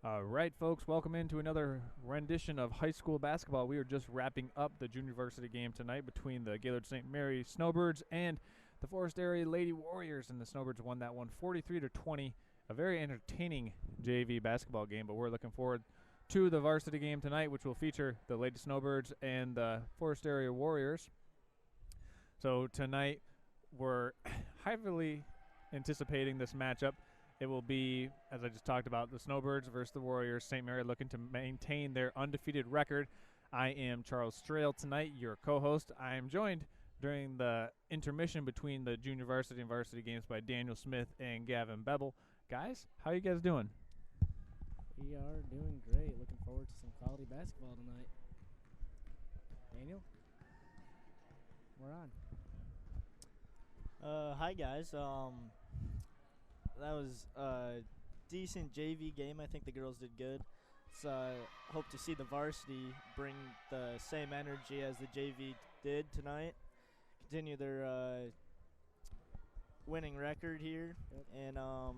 All right, folks, welcome into another rendition of high school basketball. We are just wrapping up the junior varsity game tonight between the Gaylord St. Mary Snowbirds and the Forest Area Lady Warriors, and the Snowbirds won that one 43-20. A very entertaining JV basketball game, but we're looking forward to the varsity game tonight, which will feature the Lady Snowbirds and the Forest Area Warriors. So tonight we're heavily anticipating this matchup. It will be, as I just talked about, the Snowbirds versus the Warriors. St. Mary looking to maintain their undefeated record. I am Charles Strail tonight, your co-host. I am joined during the intermission between the junior varsity and varsity games by Daniel Smith and Gavin Beble. Guys, how you guys doing? We are doing great. Looking forward to some quality basketball tonight. Daniel? We're on. Hi guys. That was a decent JV game. I think the girls did good. So hope to see the varsity bring the same energy as the JV did tonight. Continue their winning record here. Yep. And what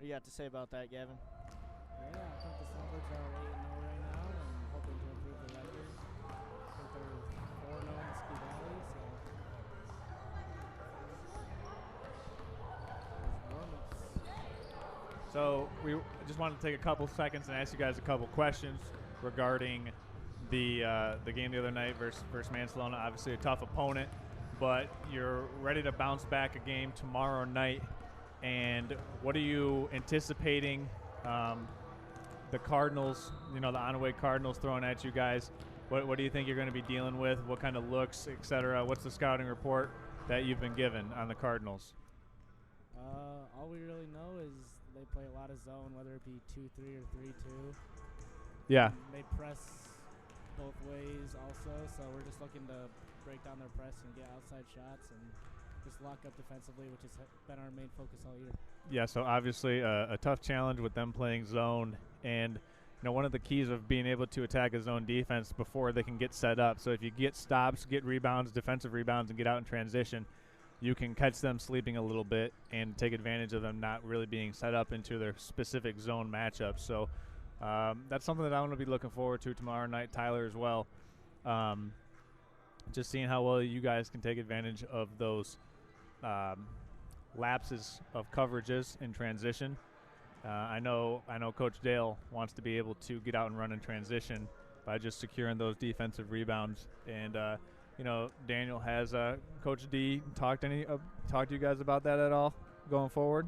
do you got to say about that, Gavin? Yeah, I think the Snowbirds are 8-0 right now and hoping to improve the record. I think they're 4-0 in Ski Valley, so warm-ups. So we just wanted to take a couple seconds and ask you guys a couple questions regarding the game the other night versus Mansalona. Obviously a tough opponent, but you're ready to bounce back a game tomorrow night. And what are you anticipating the Cardinals, the on-away Cardinals throwing at you guys? What do you think you're going to be dealing with? What kind of looks, et cetera? What's the scouting report that you've been given on the Cardinals? All we really know is they play a lot of zone, whether it be 2-3 or 3-2. Yeah. They press both ways also, so we're just looking to break down their press and get outside shots and just lock up defensively, which has been our main focus all year. Yeah, so obviously a tough challenge with them playing zone, and one of the keys of being able to attack a zone defense before they can get set up. So if you get stops, get rebounds, defensive rebounds, and get out in transition, you can catch them sleeping a little bit and take advantage of them not really being set up into their specific zone matchups. So that's something that I'm going to be looking forward to tomorrow night, Tyler, as well. Just seeing how well you guys can take advantage of those lapses of coverages in transition. I know Coach Dale wants to be able to get out and run in transition by just securing those defensive rebounds. And Daniel, has Coach D talked to you guys about that at all going forward?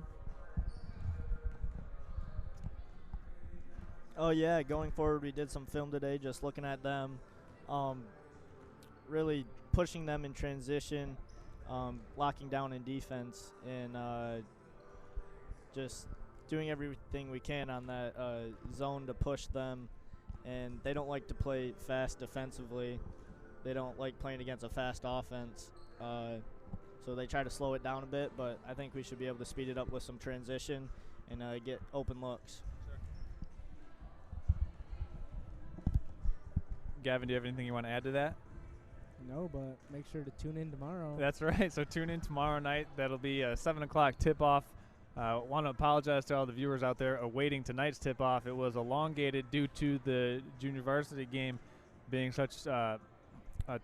Oh yeah, going forward we did some film today just looking at them, really pushing them in transition, locking down in defense, and just doing everything we can on that zone to push them. And they don't like to play fast defensively. They don't like playing against a fast offense. So they try to slow it down a bit, but I think we should be able to speed it up with some transition and get open looks. Gavin, do you have anything you want to add to that? No, but make sure to tune in tomorrow. That's right. So tune in tomorrow night. That'll be a 7 o'clock tip-off. Want to apologize to all the viewers out there awaiting tonight's tip-off. It was elongated due to the junior varsity game being such a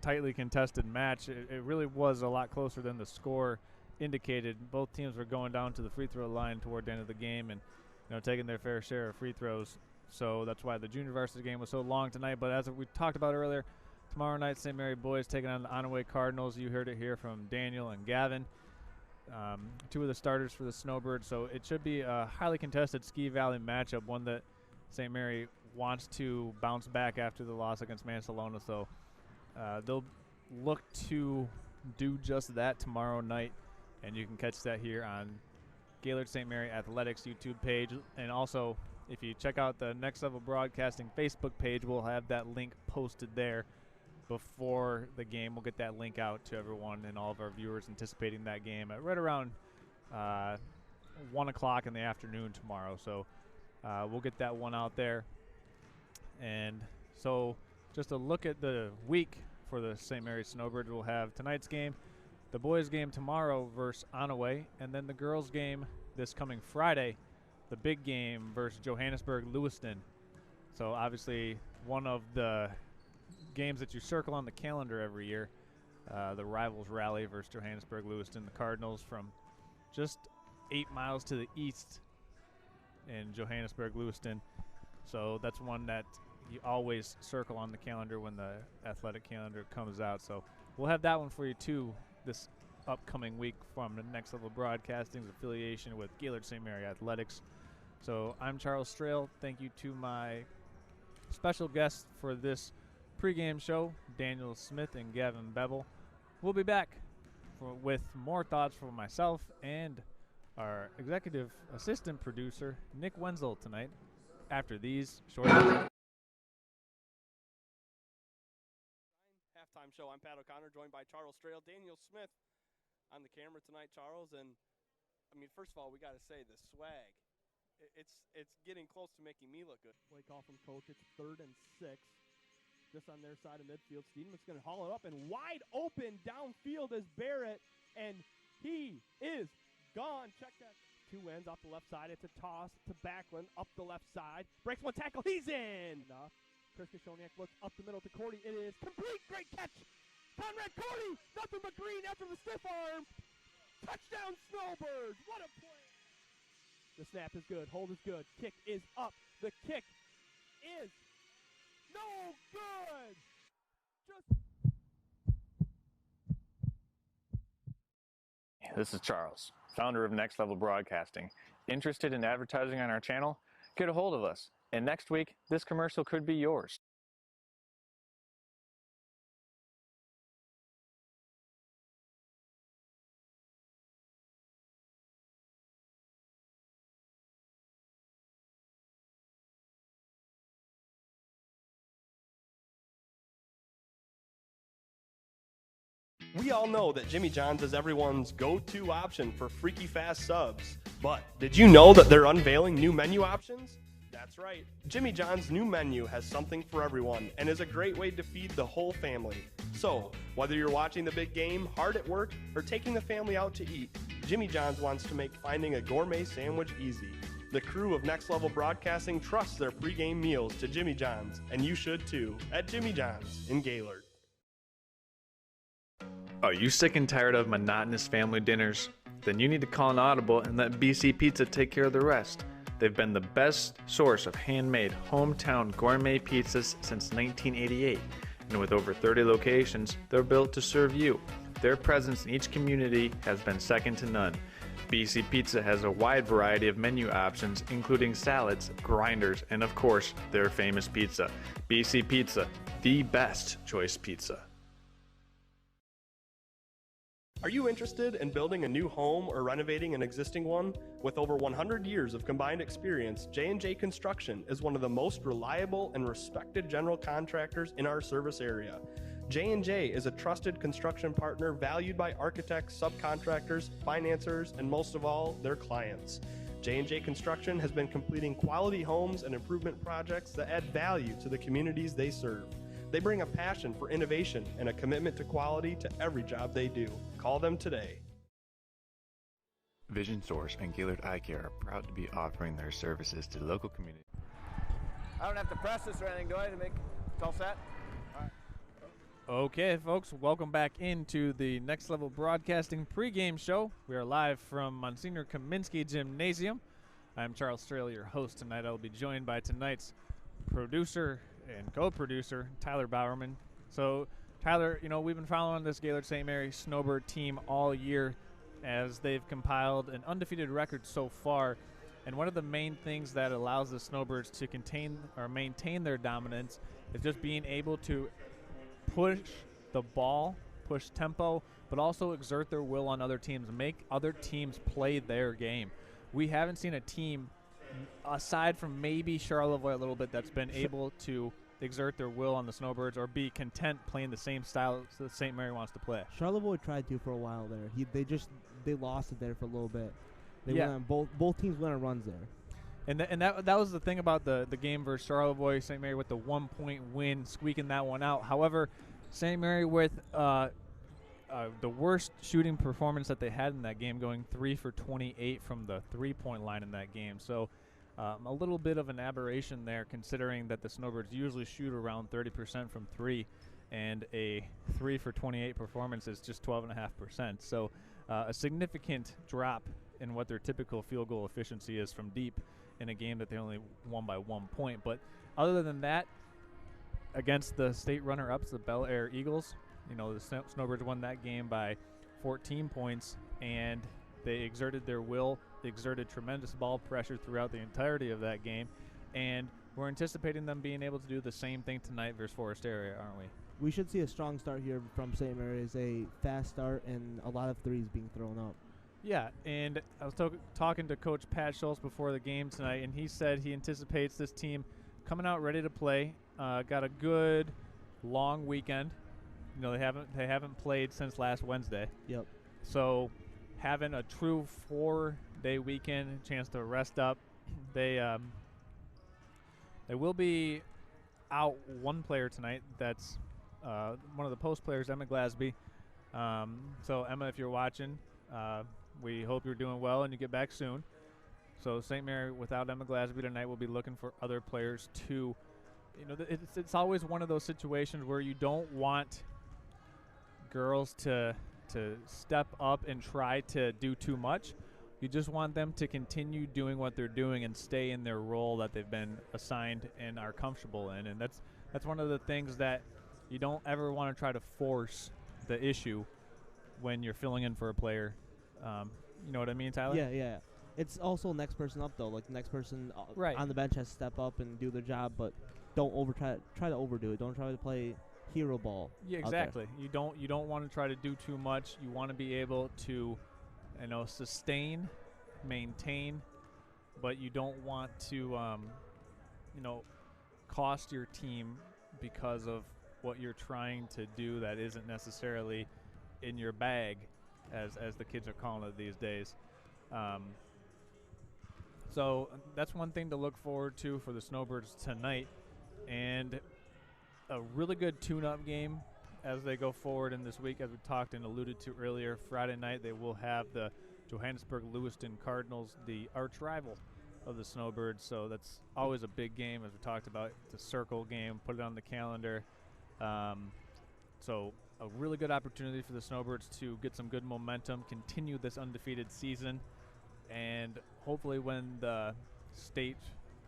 tightly contested match. It really was a lot closer than the score indicated. Both teams were going down to the free throw line toward the end of the game and taking their fair share of free throws. So that's why the junior varsity game was so long tonight. But as we talked about earlier, tomorrow night, St. Mary boys taking on the on-away Cardinals. You heard it here from Daniel and Gavin. Two of the starters for the Snowbirds. So it should be a highly contested Ski Valley matchup, one that St. Mary wants to bounce back after the loss against Mansalona. So they'll look to do just that tomorrow night, and you can catch that here on Gaylord St. Mary Athletics YouTube page. And also, if you check out the Next Level Broadcasting Facebook page, we'll have that link posted there before the game. We'll get that link out to everyone and all of our viewers anticipating that game at right around 1 o'clock in the afternoon tomorrow. So we'll get that one out there. And so just a look at the week for the St. Mary's Snowbirds. We'll have tonight's game, the boys' game tomorrow versus Onaway, and then the girls' game this coming Friday the big game versus Johannesburg Lewiston. So obviously one of the games that you circle on the calendar every year, the Rivals Rally versus Johannesburg Lewiston, the Cardinals from just 8 miles to the east in Johannesburg Lewiston. So that's one that you always circle on the calendar when the athletic calendar comes out. So we'll have that one for you too this upcoming week from the Next Level Broadcasting's affiliation with Gaylord St. Mary Athletics. So I'm Charles Strail. Thank you to my special guests for this pregame show, Daniel Smith and Gavin Bevel. We'll be back with more thoughts from myself and our executive assistant producer, Nick Wenzel, tonight after these short Halftime show. I'm Pat O'Connor, joined by Charles Strail, Daniel Smith on the camera tonight, Charles. And I mean, first of all, we got to say the swag. It's getting close to making me look good. Play call from coach. It's 3rd and 6. Just on their side of midfield. Steenman's going to haul it up, and wide open downfield is Barrett, and he is gone. Check that. 2 ends off the left side. It's a toss to Backlund up the left side. Breaks one tackle. He's in. Chris Kashoniak looks up the middle to Cordy. It is complete. Great catch. Conrad Cordy. Nothing but green after the stiff arm. Touchdown Snowbirds. What a play. The snap is good. Hold is good. Kick is up. The kick is no good. This is Charles, founder of Next Level Broadcasting. Interested in advertising on our channel? Get a hold of us. And next week, this commercial could be yours. We all know that Jimmy John's is everyone's go-to option for freaky fast subs. But did you know that they're unveiling new menu options? That's right. Jimmy John's new menu has something for everyone and is a great way to feed the whole family. So, whether you're watching the big game, hard at work, or taking the family out to eat, Jimmy John's wants to make finding a gourmet sandwich easy. The crew of Next Level Broadcasting trusts their pregame meals to Jimmy John's, and you should too, at Jimmy John's in Gaylord. Are you sick and tired of monotonous family dinners? Then you need to call an audible and let BC Pizza take care of the rest. They've been the best source of handmade, hometown gourmet pizzas since 1988. And with over 30 locations, they're built to serve you. Their presence in each community has been second to none. BC Pizza has a wide variety of menu options, including salads, grinders, and of course, their famous pizza. BC Pizza, the best choice pizza. Are you interested in building a new home or renovating an existing one? With over 100 years of combined experience, J&J Construction is one of the most reliable and respected general contractors in our service area. J&J is a trusted construction partner valued by architects, subcontractors, financiers, and most of all, their clients. J&J Construction has been completing quality homes and improvement projects that add value to the communities they serve. They bring a passion for innovation and a commitment to quality to every job they do. Call them today. Vision Source and Gaylord Eye Care are proud to be offering their services to the local community. I don't have to press this or anything, do I, to make it all set? All right. Okay, folks, welcome back into the Next Level Broadcasting pregame show. We are live from Monsignor Kaminsky Gymnasium. I'm Charles Strail, your host tonight. I'll be joined by tonight's producer and co-producer, Tyler Bowerman. So, Tyler, you know, we've been following this Gaylord St. Mary Snowbird team all year as they've compiled an undefeated record so far. And one of the main things that allows the Snowbirds to contain or maintain their dominance is just being able to push the ball, push tempo, but also exert their will on other teams, make other teams play their game. We haven't seen a team, aside from maybe Charlevoix a little bit, that's been able to exert their will on the Snowbirds or be content playing the same style that St. Mary wants to play. Charlevoix tried to for a while there. They lost it there for a little bit. They Yeah. went on both teams went on runs there. And that was the thing about the game versus Charlevoix. St. Mary with the 1-point win, squeaking that one out. However, St. Mary with the worst shooting performance that they had in that game, going 3 for 28 from the three-point line in that game. So a little bit of an aberration there, considering that the Snowbirds usually shoot around 30% from three, and a 3 for 28 performance is just 12.5%. So a significant drop in what their typical field goal efficiency is from deep in a game that they only won by 1 point. But other than that, against the state runner-ups, the Bel Air Eagles, the Snowbirds won that game by 14 points, and they exerted their will. They exerted tremendous ball pressure throughout the entirety of that game, and we're anticipating them being able to do the same thing tonight versus Forest Area, aren't we? We should see a strong start here from St. Mary's, a fast start and a lot of threes being thrown up. Yeah, and I was talking to Coach Pat Schultz before the game tonight, and he said he anticipates this team coming out ready to play. Got a good long weekend. They haven't played since last Wednesday. Yep. So having a true 4-day weekend, chance to rest up. They will be out one player tonight. That's one of the post players, Emma Glasby. So Emma, if you're watching, we hope you're doing well and you get back soon. So St. Mary, without Emma Glasby tonight, will be looking for other players too. It's always one of those situations where you don't want girls to step up and try to do too much. You just want them to continue doing what they're doing and stay in their role that they've been assigned and are comfortable in. And that's one of the things that you don't ever want to try to force the issue when you're filling in for a player. You know what I mean, Tyler? Yeah. It's also next person up, though. Like, the next person right on the bench has to step up and do their job, but don't try to overdo it. Don't try to play hero ball. Yeah, exactly. You don't want to try to do too much. You want to be able to, sustain, maintain, but you don't want to, cost your team because of what you're trying to do that isn't necessarily in your bag, as the kids are calling it these days. So that's one thing to look forward to for the Snowbirds tonight, and a really good tune-up game as they go forward in this week. As we talked and alluded to earlier, Friday night they will have the Johannesburg-Lewiston Cardinals, the arch rival of the Snowbirds. So that's always a big game, as we talked about. It's a circle game, put it on the calendar. So a really good opportunity for the Snowbirds to get some good momentum, continue this undefeated season, and hopefully when the state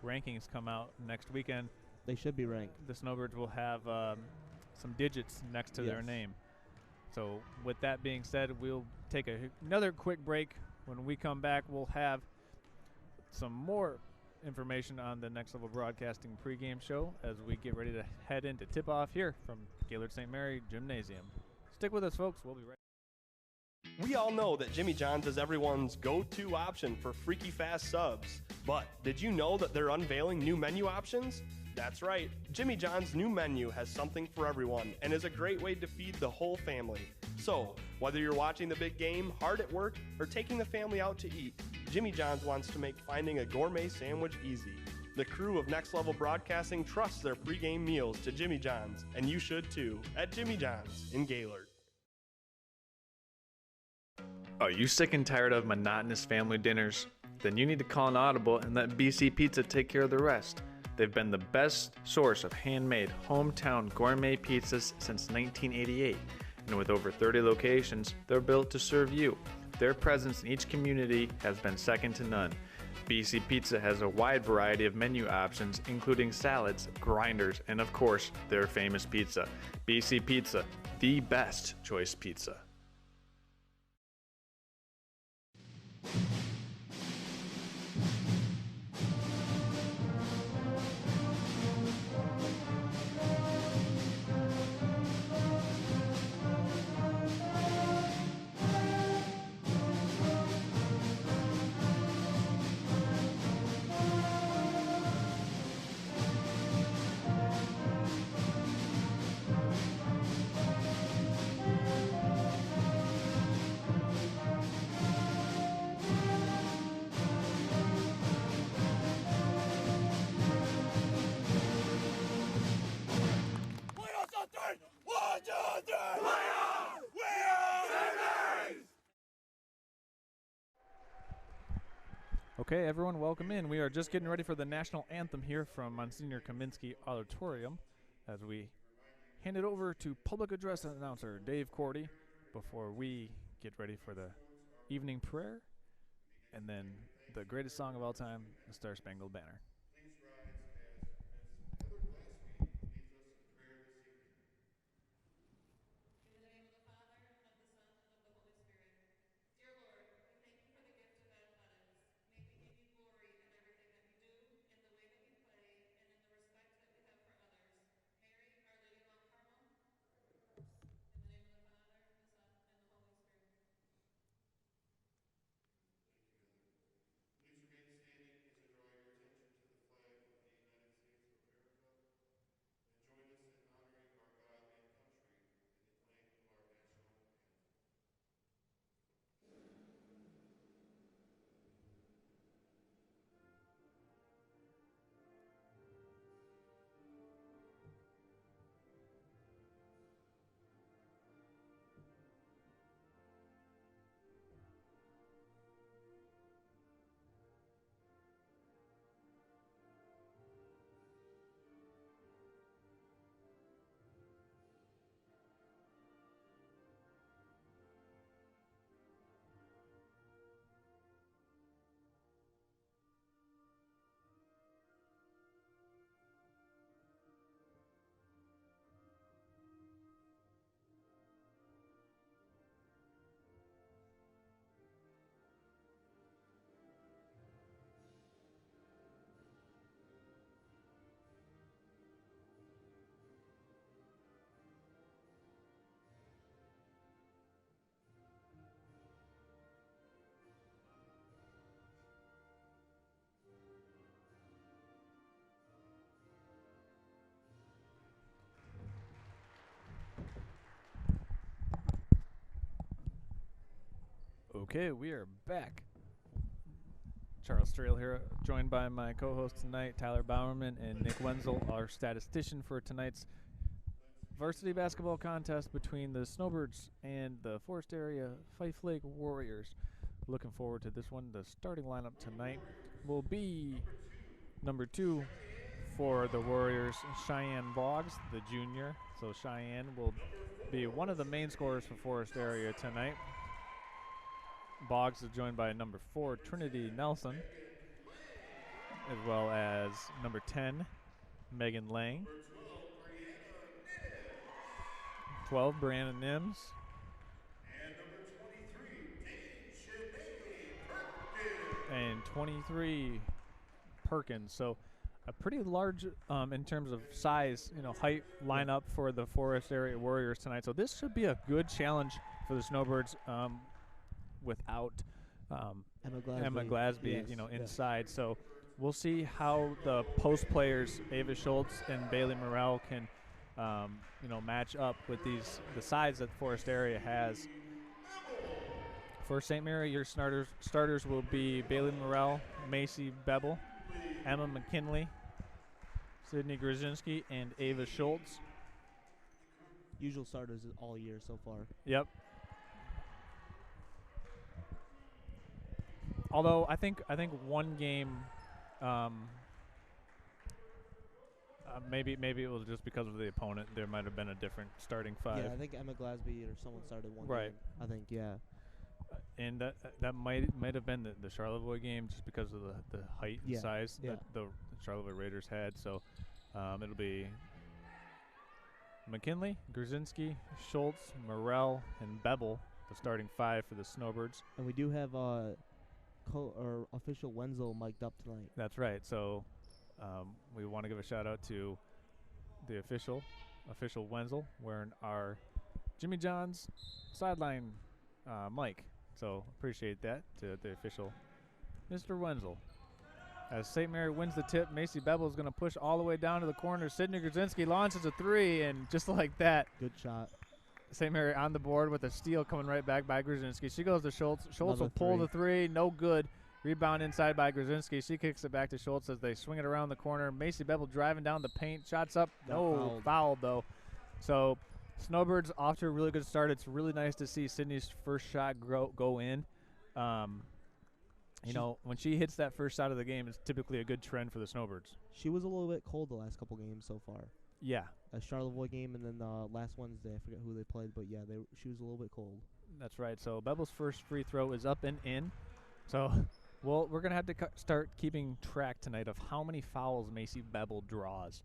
rankings come out next weekend, they should be ranked. The Snowbirds will have some digits next to their name. So with that being said, we'll take another quick break. When we come back, we'll have some more information on the Next Level Broadcasting pregame show as we get ready to head into tip-off here from Gaylord St. Mary Gymnasium. Stick with us, folks. We'll be right back. We all know that Jimmy John's is everyone's go-to option for freaky fast subs. But did you know that they're unveiling new menu options? That's right, Jimmy John's new menu has something for everyone and is a great way to feed the whole family. So, whether you're watching the big game, hard at work, or taking the family out to eat, Jimmy John's wants to make finding a gourmet sandwich easy. The crew of Next Level Broadcasting trusts their pregame meals to Jimmy John's, and you should too, at Jimmy John's in Gaylord. Are you sick and tired of monotonous family dinners? Then you need to call an audible and let BC Pizza take care of the rest. They've been the best source of handmade, hometown gourmet pizzas since 1988. And with over 30 locations, they're built to serve you. Their presence in each community has been second to none. BC Pizza has a wide variety of menu options, including salads, grinders, and of course, their famous pizza. BC Pizza, the best choice pizza. Okay, everyone, welcome in. We are just getting ready for the national anthem here from Monsignor Kaminsky Auditorium as we hand it over to public address announcer Dave Cordy before we get ready for the evening prayer and then the greatest song of all time, the Star Spangled Banner. Okay, we are back. Charles Strail here, joined by my co-hosts tonight, Tyler Bowerman and Nick Wenzel, our statistician for tonight's varsity basketball contest between the Snowbirds and the Forest Area Fife Lake Warriors. Looking forward to this one. The starting lineup tonight will be number 2 for the Warriors, Cheyenne Boggs, the junior. So Cheyenne will be one of the main scorers for Forest Area tonight. Boggs is joined by number 4, Trinity Nelson, as well as number 10, Megan Lang. 12, Brianna Nims. And 23, Perkins. So a pretty large, in terms of size, height lineup for the Forest Area Warriors tonight. So this should be a good challenge for the Snowbirds. Without Emma Glasby, yes, inside. So we'll see how the post players, Ava Schultz and Bailey Morrell, can, match up with the size that Forest Area has. For St. Mary, your starters will be Bailey Morrell, Macy Beble, Emma McKinley, Sydney Grzinski, and Ava Schultz. Usual starters all year so far. Yep. Although I think one game, maybe it was just because of the opponent. There might have been a different starting 5. Yeah, I think Emma Glasby or someone started one right. game. I think, yeah. And that might have been the Charlevoix game just because of the height and size that the Charlevoix Raiders had. So it'll be McKinley, Grzinski, Schultz, Morrell, and Beble, the starting 5 for the Snowbirds. And we do have official Wenzel mic'd up tonight. That's right. So we want to give a shout out to the official Wenzel wearing our Jimmy John's sideline mic. So appreciate that to the official Mr. Wenzel. As St. Mary wins the tip, Macy Beble is going to push all the way down to the corner. Sydney Grzinski launches a 3, and just like that, good shot. St. Mary on the board with a steal coming right back by Grzinski. She goes to Schultz. Schultz will pull the 3. No good. Rebound inside by Grzinski. She kicks it back to Schultz as they swing it around the corner. Macy Beble driving down the paint. Shots up. No, fouled though. So Snowbirds off to a really good start. It's really nice to see Sydney's first shot go in. You know, when she hits that first shot of the game, it's typically a good trend for the Snowbirds. She was a little bit cold the last couple games so far. Yeah. A Charlevoix game and then last Wednesday, I forget who they played, but yeah, she was a little bit cold. That's right. So Bebel's first free throw is up and in. So, well, we're going to have to start keeping track tonight of how many fouls Macy Bebel draws.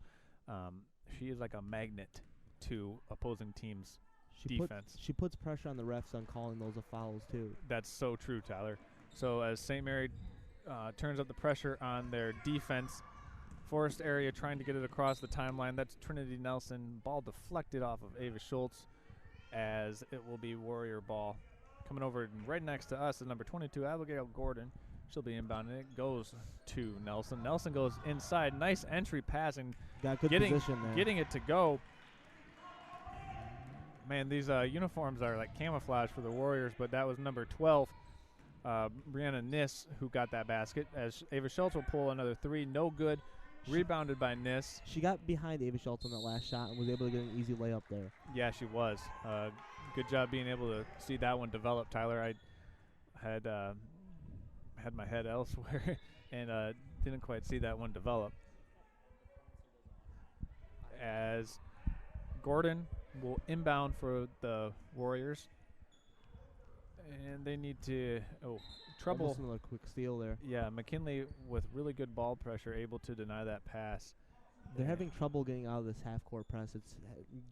She is like a magnet to opposing teams' defense. She puts pressure on the refs on calling those fouls, too. That's so true, Tyler. So as St. Mary turns up the pressure on their defense, Forest area trying to get it across the timeline. That's Trinity Nelson. Ball deflected off of Ava Schultz as it will be Warrior ball. Coming over right next to us is number 22, Abigail Gordon. She'll be inbound, and it goes to Nelson. Nelson goes inside. Nice entry pass and got good position there. Getting it to go. Man, these uniforms are like camouflage for the Warriors, but that was number 12, Brianna Niss, who got that basket. As Ava Schultz will pull another three. No good. Rebounded by Niss. She got behind Ava Schultz on that last shot and was able to get an easy layup there. Yeah, she was. Good job being able to see that one develop, Tyler. I had my head elsewhere and didn't quite see that one develop. As Gordon will inbound for the Warriors. And they need to trouble. Almost another quick steal there. Yeah, McKinley with really good ball pressure able to deny that pass. They're having trouble getting out of this half-court press.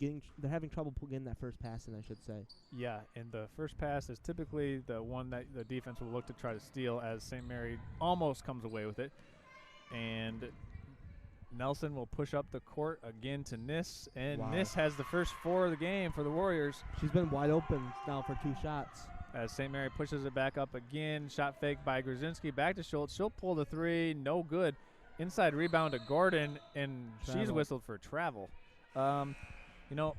They're having trouble getting that first pass in, I should say. Yeah, and the first pass is typically the one that the defense will look to try to steal, as St. Mary almost comes away with it. And Nelson will push up the court again to Niss, and Niss has the first four of the game for the Warriors. She's been wide open now for 2 shots. As St. Mary pushes it back up again. Shot fake by Grzinski. Back to Schultz. She'll pull the three. No good. Inside rebound to Gordon, and she's whistled for travel. You know,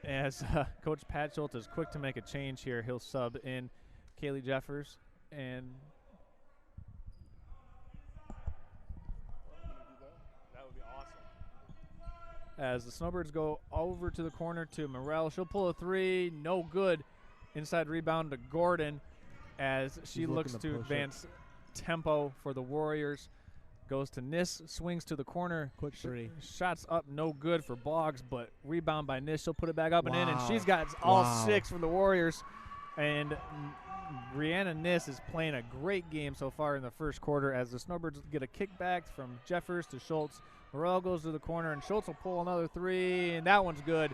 as Coach Pat Schultz is quick to make a change here, he'll sub in Kaylee Jeffers. And that would be awesome. As the Snowbirds go over to the corner to Morel. She'll pull a three. No good. Inside rebound to Gordon as she looks to advance tempo for the Warriors. Goes to Niss, swings to the corner. Quick three. Shots up, no good for Boggs, but rebound by Niss. She'll put it back up and in, and she's got all 6 for the Warriors. And Brianna Niss is playing a great game so far in the first quarter as the Snowbirds get a kickback from Jeffers to Schultz. Morel goes to the corner, and Schultz will pull another three, and that one's good.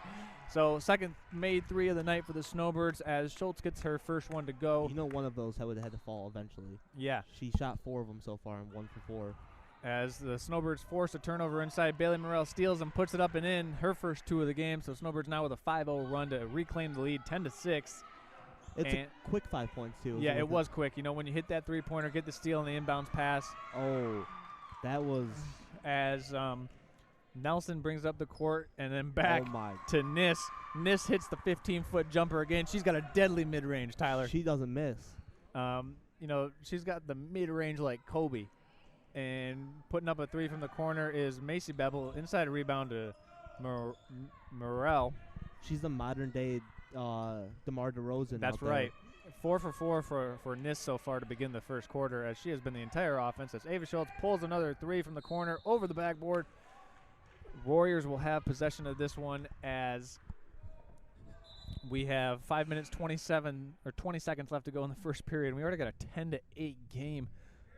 So second made three of the night for the Snowbirds as Schultz gets her first one to go. You know one of those would have had to fall eventually. Yeah. She shot 4 of them so far and 1 for 4. As the Snowbirds force a turnover inside, Bailey Morel steals and puts it up and in, her first 2 of the game. So Snowbirds now with a 5-0 run to reclaim the lead, 10-6. It's a quick 5 points, too. Yeah, it was quick. You know, when you hit that three-pointer, get the steal and the inbounds pass. Oh, that was... As Nelson brings up the court and then back to Niss. Niss hits the 15-foot jumper again. She's got a deadly mid-range, Tyler. She doesn't miss. You know, she's got the mid-range like Kobe. And putting up a 3 from the corner is Macy Bebel. Inside rebound to Morel. She's the modern-day DeMar DeRozan. That's right. 4 for 4 for Niss so far to begin the first quarter, as she has been the entire offense. As Ava Schultz pulls another 3 from the corner over the backboard. Warriors will have possession of this one as we have 5 minutes 20 seconds left to go in the first period. We already got a 10-8 game.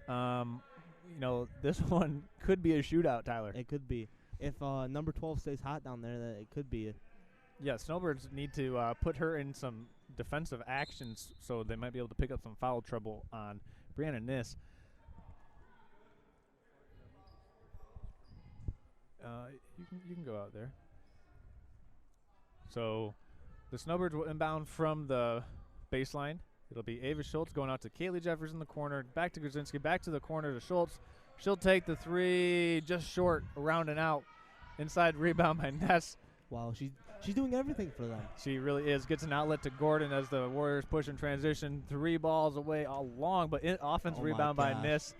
You know, this one could be a shootout, Tyler. It could be. If number 12 stays hot down there, that it could be. Yeah, Snowbirds need to put her in some defensive actions so they might be able to pick up some foul trouble on Brianna Niss. You can go out there. So the Snowbirds will inbound from the baseline. It'll be Ava Schultz going out to Kaylee Jeffers in the corner. Back to Grzinski. Back to the corner to Schultz. She'll take the 3 just short, around and out. Inside rebound by Ness. Wow, she's doing everything for them. She really is. Gets an outlet to Gordon as the Warriors push in transition. 3 balls away, all long, but offense rebound by Niss.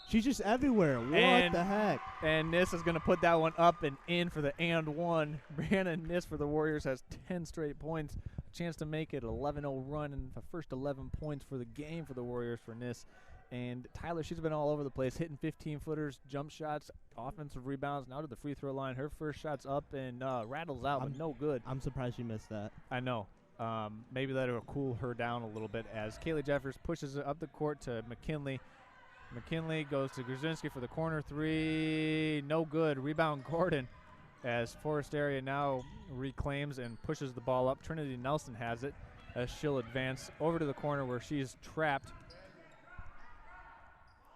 She's just everywhere. What the heck? And Niss is going to put that one up and in for the and one. Brianna Niss for the Warriors has 10 straight points. A chance to make it an 11-0 run and the first 11 points for the game for the Warriors for Niss. And Tyler, she's been all over the place, hitting 15-footers, jump shots, offensive rebounds, now to the free throw line. Her first shot's up and rattles out, but no good. I'm surprised she missed that. I know. Maybe that'll cool her down a little bit as Kaylee Jeffers pushes it up the court to McKinley. McKinley goes to Grzinski for the corner three. No good. Rebound Gordon as Forest Area now reclaims and pushes the ball up. Trinity Nelson has it as she'll advance over to the corner where she's trapped.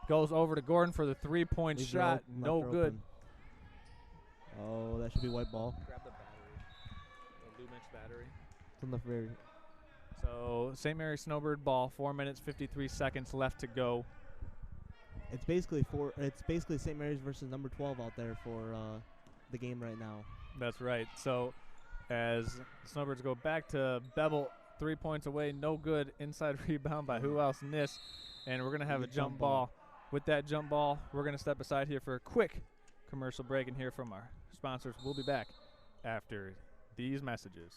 Goes over to Gordon for the three-point shot. No good. Open. Oh, that should be white ball. Grab the battery. The Lumix battery. It's on the very. So St. Mary Snowbird ball. 4 minutes 53 seconds left to go. It's basically St. Mary's versus number 12 out there for the game right now. That's right. So as Snowbirds go back to Bevel, 3 points away, no good. Inside rebound by who else? Nis. And we're going to have a jump ball. With that jump ball, we're going to step aside here for a quick commercial break and hear from our sponsors. We'll be back after these messages.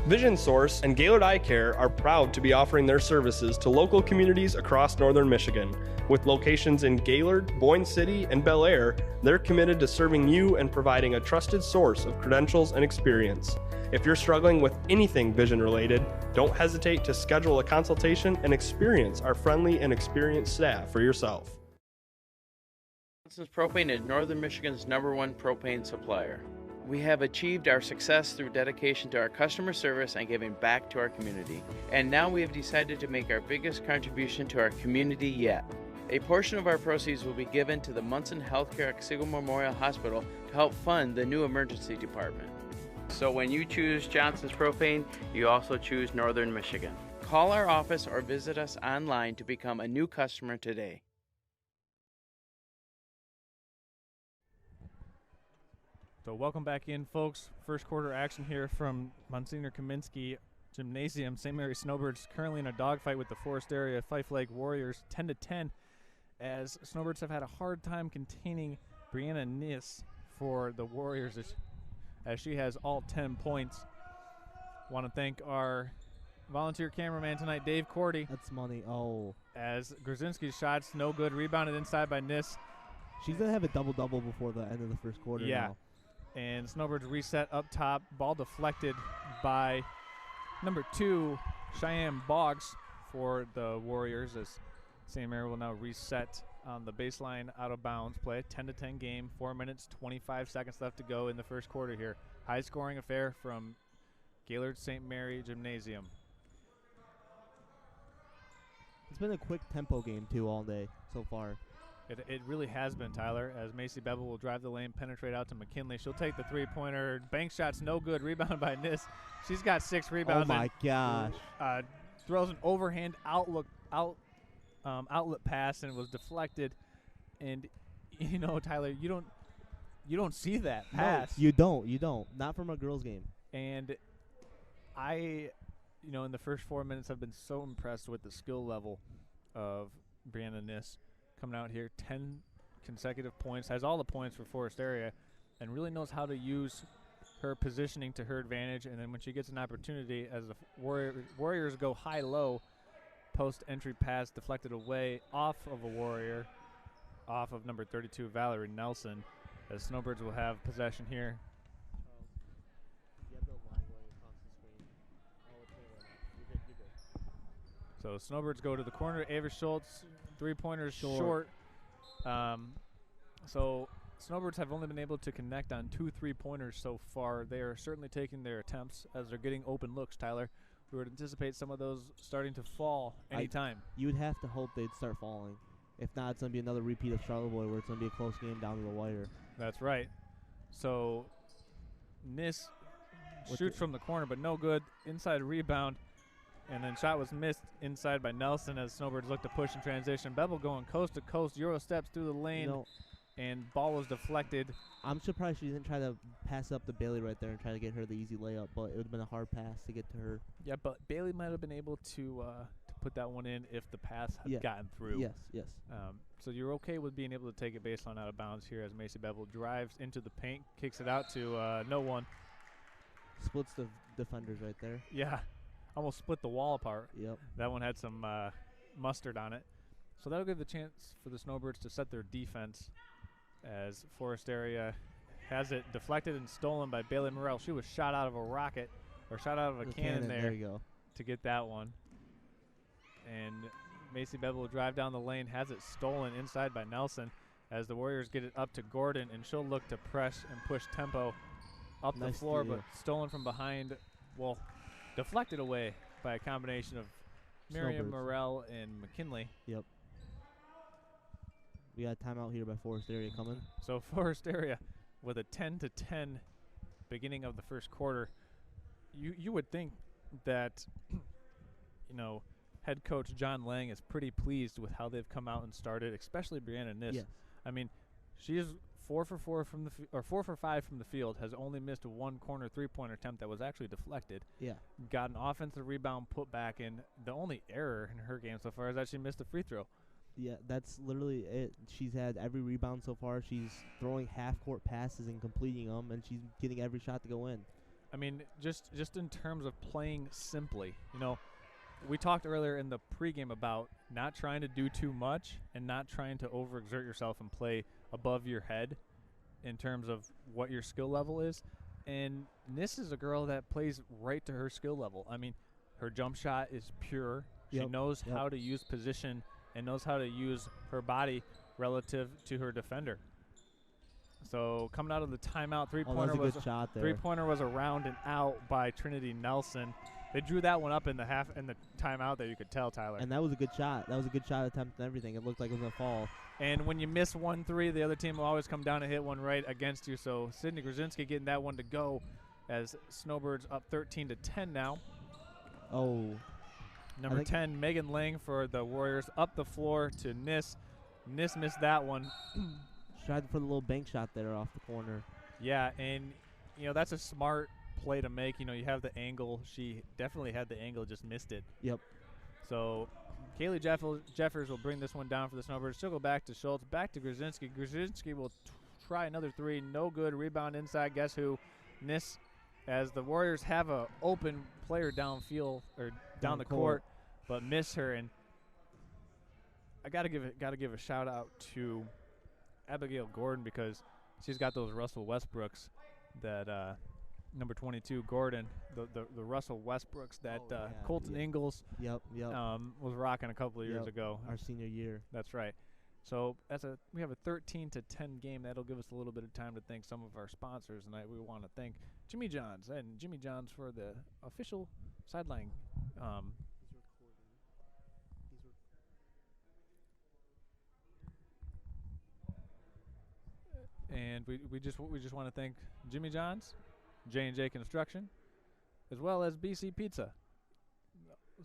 Vision Source and Gaylord Eye Care are proud to be offering their services to local communities across northern Michigan. With locations in Gaylord, Boyne City, and Bel Air, they're committed to serving you and providing a trusted source of credentials and experience. If you're struggling with anything vision related, don't hesitate to schedule a consultation and experience our friendly and experienced staff for yourself. Johnson's Propane is Northern Michigan's #1 propane supplier. We have achieved our success through dedication to our customer service and giving back to our community. And now we have decided to make our biggest contribution to our community yet. A portion of our proceeds will be given to the Munson Healthcare Otsego Memorial Hospital to help fund the new emergency department. So when you choose Johnson's Propane, you also choose Northern Michigan. Call our office or visit us online to become a new customer today. So welcome back in, folks. First quarter action here from Monsignor Kaminsky Gymnasium. St. Mary Snowbirds currently in a dogfight with the Forest Area Fife Lake Warriors, 10-10, as Snowbirds have had a hard time containing Brianna Nis for the Warriors as she has all 10 points. Want to thank our volunteer cameraman tonight, Dave Cordy. That's money. Oh. As Grzinski's shots no good, rebounded inside by Nis. She's going to have a double-double before the end of the first quarter now. And Snowbirds reset up top. Ball deflected by number 2, Cheyenne Boggs for the Warriors as St. Mary will now reset on the baseline out of bounds play. 10-10 game, 4 minutes, 25 seconds left to go in the first quarter here. High scoring affair from Gaylord St. Mary Gymnasium. It's been a quick tempo game too all day so far. It really has been, Tyler, as Macy Bevel will drive the lane, penetrate out to McKinley. She'll take the three-pointer. Bank shot's no good. Rebound by Nis. She's got 6 rebounds. Oh, my gosh. Throws an overhand outlet pass, and it was deflected. And, you know, Tyler, you don't see that pass. No, you don't. Not from a girls' game. And I, in the first 4 minutes, I've been so impressed with the skill level of Brianna Nis. Coming out here, 10 consecutive points, has all the points for Forest Area, and really knows how to use her positioning to her advantage. And then when she gets an opportunity, as the Warriors go high-low, post-entry pass deflected away off of a Warrior, off of number 32, Valerie Nelson, as Snowbirds will have possession here. So Snowbirds go to the corner. Ava Schultz, 3-pointers short. So Snowbirds have only been able to connect on 2 3-pointers so far. They are certainly taking their attempts as they're getting open looks, Tyler. We would anticipate some of those starting to fall anytime. You would have to hope they'd start falling. If not, it's going to be another repeat of Charlottesville where it's going to be a close game down to the wire. That's right. So Nis shoots from the corner, but no good. Inside rebound. And then shot was missed inside by Nelson as Snowbirds look to push in transition. Bevel going coast to coast, Euro steps through the lane, and ball was deflected. I'm surprised she didn't try to pass up to Bailey right there and try to get her the easy layup, but it would have been a hard pass to get to her. Yeah, but Bailey might have been able to put that one in if the pass had gotten through. Yes. So you're okay with being able to take it baseline out of bounds here as Macy Bevel drives into the paint, kicks it out to no one. Splits the defenders right there. Yeah. Almost split the wall apart. Yep. That one had some mustard on it. So that'll give the chance for the Snowbirds to set their defense as Forest Area has it deflected and stolen by Bailey Morrell. She was shot out of a rocket, or shot out of a cannon there you go. to get that one. And Macy Bevel will drive down the lane, has it stolen inside by Nelson as the Warriors get it up to Gordon, and she'll look to press and push tempo up the floor, but stolen from behind, well, deflected away by a combination of Miriam Morrell and McKinley. Yep. We got timeout here by Forest Area coming. So Forest Area with a 10-10 beginning of the first quarter. You would think that, you know, head coach John Lang is pretty pleased with how they've come out and started, especially Brianna Niss. Yes. I mean, she is 4 for 4 from the 4 for 5 from the field, has only missed one corner three-pointer attempt that was actually deflected. Yeah. Got an offensive rebound put back in. The only error in her game so far is that she missed a free throw. Yeah, that's literally it. She's had every rebound so far. She's throwing half-court passes and completing them, and she's getting every shot to go in. I mean, just in terms of playing simply, you know, we talked earlier in the pregame about not trying to do too much and not trying to overexert yourself and play above your head in terms of what your skill level is. And Niss is a girl that plays right to her skill level. I mean, her jump shot is pure. She knows how to use position and knows how to use her body relative to her defender. So coming out of the timeout, three-pointer was a good shot there. Three-pointer was around and out by Trinity Nelson. They drew that one up in the timeout there, you could tell, Tyler. And that was a good shot. That was a good shot attempt and everything. It looked like it was going to fall. And when you miss 1-3, the other team will always come down and hit one right against you. So Sydney Grzinski getting that one to go as Snowbirds up 13-10 now. Oh. Number 10, Megan Lang for the Warriors, up the floor to Niss. Niss missed that one. Tried for the little bank shot there off the corner. Yeah, and, you know, that's a smart play to make. You know, you have the angle. She definitely had the angle, just missed it. Yep. So Kaylee Jeffers will bring this one down for the Snowbirds. She'll go back to Schultz, back to Grzinski. Grzinski will try another three. No good. Rebound inside. Guess who? Niss, as the Warriors have a open player downfield or down the court, but miss her. And I gotta give a shout out to Abigail Gordon, because she's got those Russell Westbrooks that number 22 Gordon, the Russell Westbrooks that Colton Ingalls was rocking a couple of years ago. Our senior year. That's right. So we have a 13-10 game. That'll give us a little bit of time to thank some of our sponsors tonight. We want to thank Jimmy John's for the official sideline. And we just want to thank Jimmy John's, J&J Construction, as well as BC Pizza,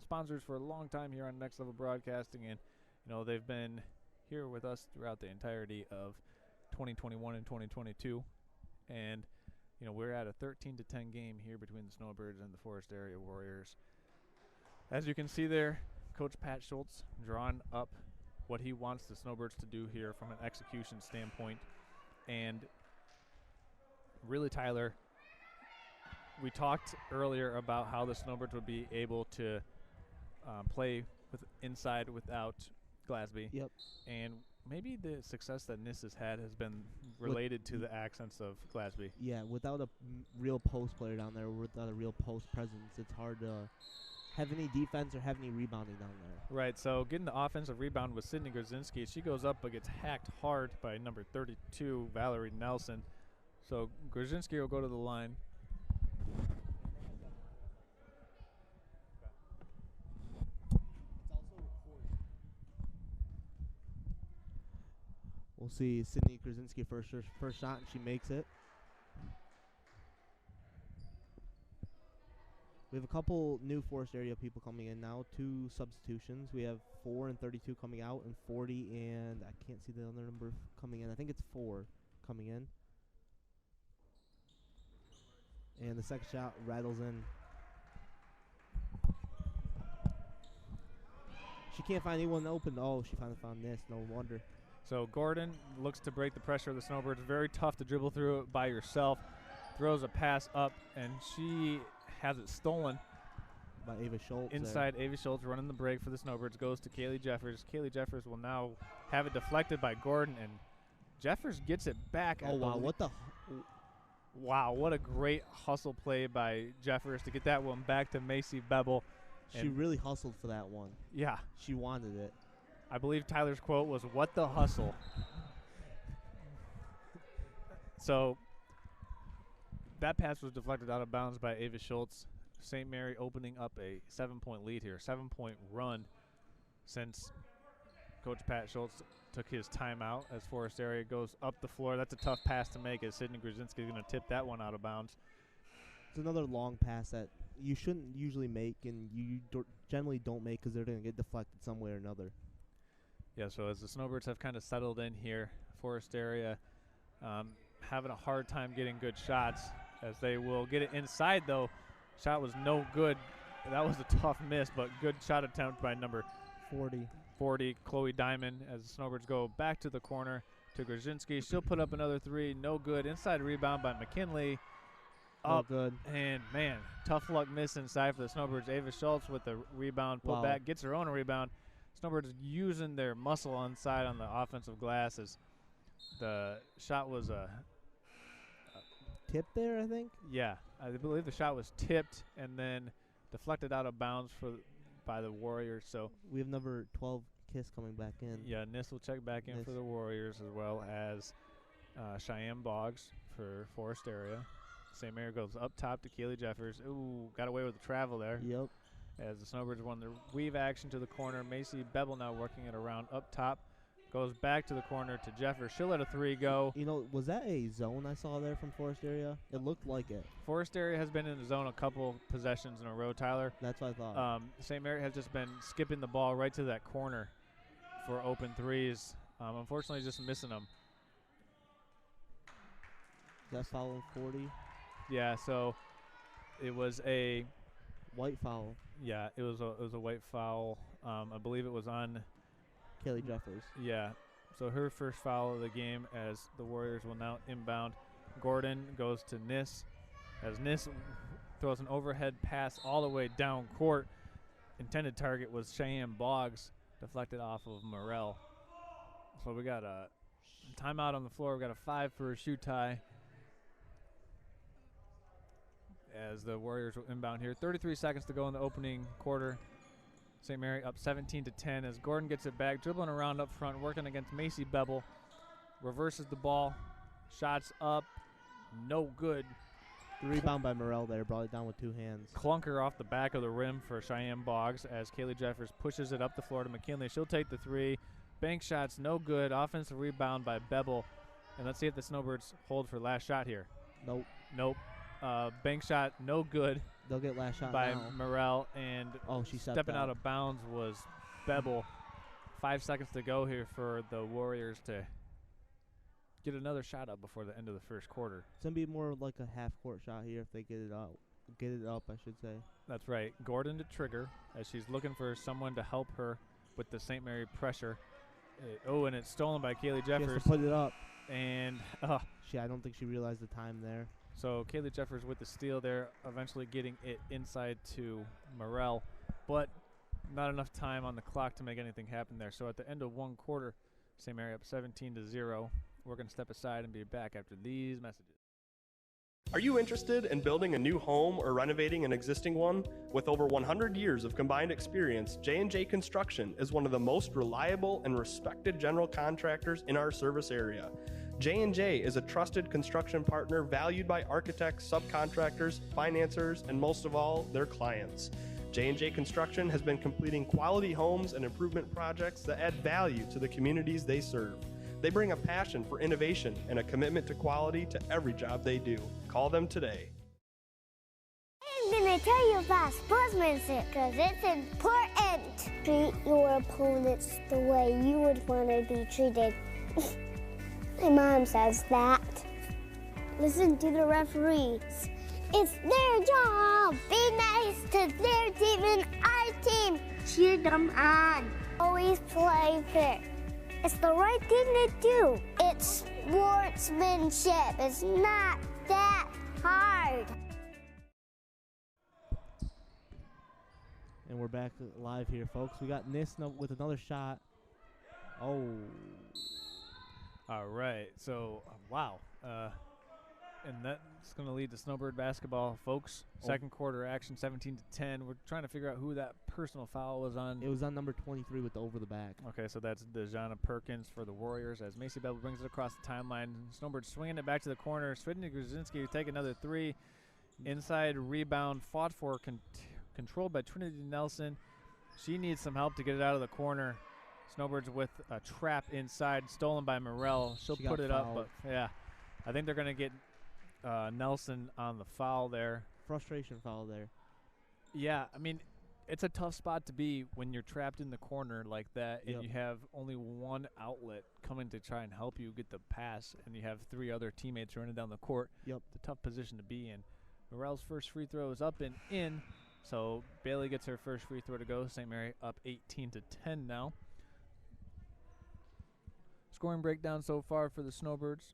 sponsors for a long time here on Next Level Broadcasting, and you know they've been here with us throughout the entirety of 2021 and 2022, and you know we're at a 13-10 game here between the Snowbirds and the Forest Area Warriors. As you can see there, Coach Pat Schultz drawing up what he wants the Snowbirds to do here from an execution standpoint. And really, Tyler, we talked earlier about how the Snowbirds would be able to play with inside without Glasby. Yep. And maybe the success that Niss has had has been related to the accents of Glasby. Yeah, without a real post player down there, without a real post presence, it's hard to have any defense or have any rebounding down there. Right, so getting the offensive rebound with Sydney Grzinski. She goes up but gets hacked hard by number 32, Valerie Nelson. So Grzinski will go to the line. We'll see Sydney Grzinski first shot, and she makes it. We have a couple new Forest Area people coming in now, 2 substitutions. We have 4 and 32 coming out, and 40 and I can't see the other number coming in. I think it's 4 coming in. And the second shot rattles in. She can't find anyone open. Oh, she finally found this. No wonder. So Gordon looks to break the pressure of the Snowbirds. Very tough to dribble through it by yourself. Throws a pass up, and she has it stolen by Ava Schultz. Inside, Ava Schultz running the break for the Snowbirds goes to Kaylee Jeffers. Kaylee Jeffers will now have it deflected by Gordon, and Jeffers gets it back. Oh, wow, what the... Wow, what a great hustle play by Jeffers to get that one back to Macy Bevel. She really hustled for that one. Yeah. She wanted it. I believe Tyler's quote was, "What the hustle?" So that pass was deflected out of bounds by Ava Schultz. St. Mary opening up a 7-point lead here, 7-point run since Coach Pat Schultz took his timeout as Forest Area goes up the floor. That's a tough pass to make as Sidney Grzinski is going to tip that one out of bounds. It's another long pass that you shouldn't usually make, and you generally don't make because they're going to get deflected some way or another. Yeah, so as the Snowbirds have kind of settled in here, Forest Area having a hard time getting good shots as they will get it inside, though. Shot was no good. That was a tough miss, but good shot attempt by number 40, Chloe Diamond, as the Snowbirds go back to the corner to Grzinski. She'll put up another three. No good. Inside rebound by McKinley. Up. Good. And, man, tough luck miss inside for the Snowbirds. Ava Schultz with the rebound. Put back. Gets her own rebound. Snowbirds using their muscle inside on the offensive glass as the shot was a tip there, I think? Yeah. I believe the shot was tipped and then deflected out of bounds by the Warriors. So we have number 12 Kiss coming back in. Yeah, Nis will check back in for the Warriors, as well as Cheyenne Boggs for Forest Area. St. Mary goes up top to Kaylee Jeffers. Ooh, got away with the travel there. Yep. As the Snowbirds won their weave action to the corner. Macy Bevel now working it around up top. Goes back to the corner to Jeffers. She'll let a three go. You know, was that a zone I saw there from Forest Area? It looked like it. Forest Area has been in the zone a couple possessions in a row, Tyler. That's what I thought. St. Mary has just been skipping the ball right to that corner for open threes. Unfortunately, just missing them. That foul on 40? Yeah, so it was a white foul. Yeah, it was a white foul. I believe it was on Kaylee Jeffers. Yeah, so her first foul of the game as the Warriors will now inbound. Gordon goes to Nis as Nis throws an overhead pass all the way down court. Intended target was Cheyenne Boggs, deflected off of Morrell. So we got a timeout on the floor. We got a 5 for a shoe tie as the Warriors will inbound here. 33 seconds to go in the opening quarter. St. Mary up 17-10 as Gordon gets it back, dribbling around up front, working against Macy Bevel. Reverses the ball. Shots up. No good. The rebound by Morrell there brought it down with two hands. Clunker off the back of the rim for Cheyenne Boggs as Kaylee Jeffers pushes it up the floor to McKinley. She'll take the three. Bank shots no good. Offensive rebound by Bevel. And let's see if the Snowbirds hold for last shot here. Nope. Bank shot no good. They'll get last shot by now. Morrell, and she stepping out of bounds was Bevel. 5 seconds to go here for the Warriors to get another shot up before the end of the first quarter. It's going to be more like a half-court shot here if they get it up. Get it up, I should say. That's right. Gordon to trigger as she's looking for someone to help her with the St. Mary pressure. And it's stolen by Kaylee Jeffers. She has to put it up. And I don't think she realized the time there. So Kaylee Jeffers with the steal there, eventually getting it inside to Morrell. But not enough time on the clock to make anything happen there. So at the end of one quarter, St. Mary up 17-0. We're going to step aside and be back after these messages. Are you interested in building a new home or renovating an existing one? With over 100 years of combined experience, J&J Construction is one of the most reliable and respected general contractors in our service area. J&J is a trusted construction partner valued by architects, subcontractors, financiers, and most of all, their clients. J&J Construction has been completing quality homes and improvement projects that add value to the communities they serve. They bring a passion for innovation and a commitment to quality to every job they do. Call them today. I'm going to tell you about sportsmanship because it's important. Treat your opponents the way you would want to be treated. My mom says that. Listen to the referees. It's their job. Be nice to their team and our team. Cheer them on. Always play fair. It's the right thing to do. It's sportsmanship. It's not that hard. And we're back live here, folks. We got Nis with another shot. Oh. All right. So, wow. And that's going to lead to Snowbird basketball, folks. Second quarter action, 17-10. We're trying to figure out who that personal foul was on. It was on number 23 with the over the back. Okay, so that's Dejana Perkins for the Warriors as Macy Bevel brings it across the timeline. Snowbird swinging it back to the corner. Sydney Grzinski take another three. Inside rebound, fought for, controlled by Trinity Nelson. She needs some help to get it out of the corner. Snowbirds with a trap inside, stolen by Morel. She'll put it up, but yeah. I think they're going to get Nelson on the foul there. Frustration foul there. Yeah, I mean, it's a tough spot to be when you're trapped in the corner like that and you have only one outlet coming to try and help you get the pass, and you have three other teammates running down the court. Yep. It's a tough position to be in. Morel's first free throw is up and in, so Bailey gets her first free throw to go. St. Mary up 18-10 now. Scoring breakdown so far for the Snowbirds.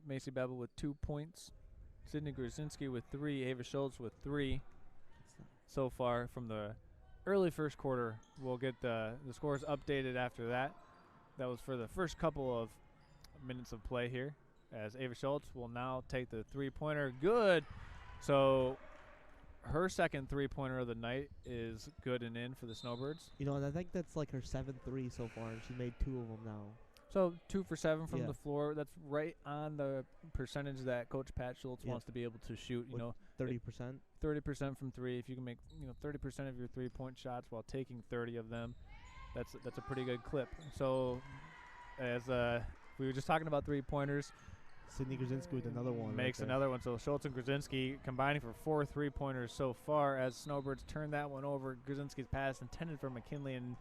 Macy Bevel with 2 points. Sydney Grzinski with 3. Ava Schultz with 3 so far from the early first quarter. We'll get the scores updated after that. That was for the first couple of minutes of play here, as Ava Schultz will now take the three-pointer. Good. So her second three-pointer of the night is good and in for the Snowbirds. You know, and I think that's like her 7-3 so far, and she made 2 of them now. So 2 for 7 from the floor. That's right on the percentage that Coach Pat Schultz wants to be able to shoot. You know, 30%. 30% from 3. If you can make 30% of your three-point shots while taking 30 of them, that's a pretty good clip. So as we were just talking about three-pointers, Sydney Grzinski with another one. Makes another one. So Schultz and Grzinski combining for 4 three-pointers so far, as Snowbirds turn that one over. Grzinski's pass intended for McKinley, and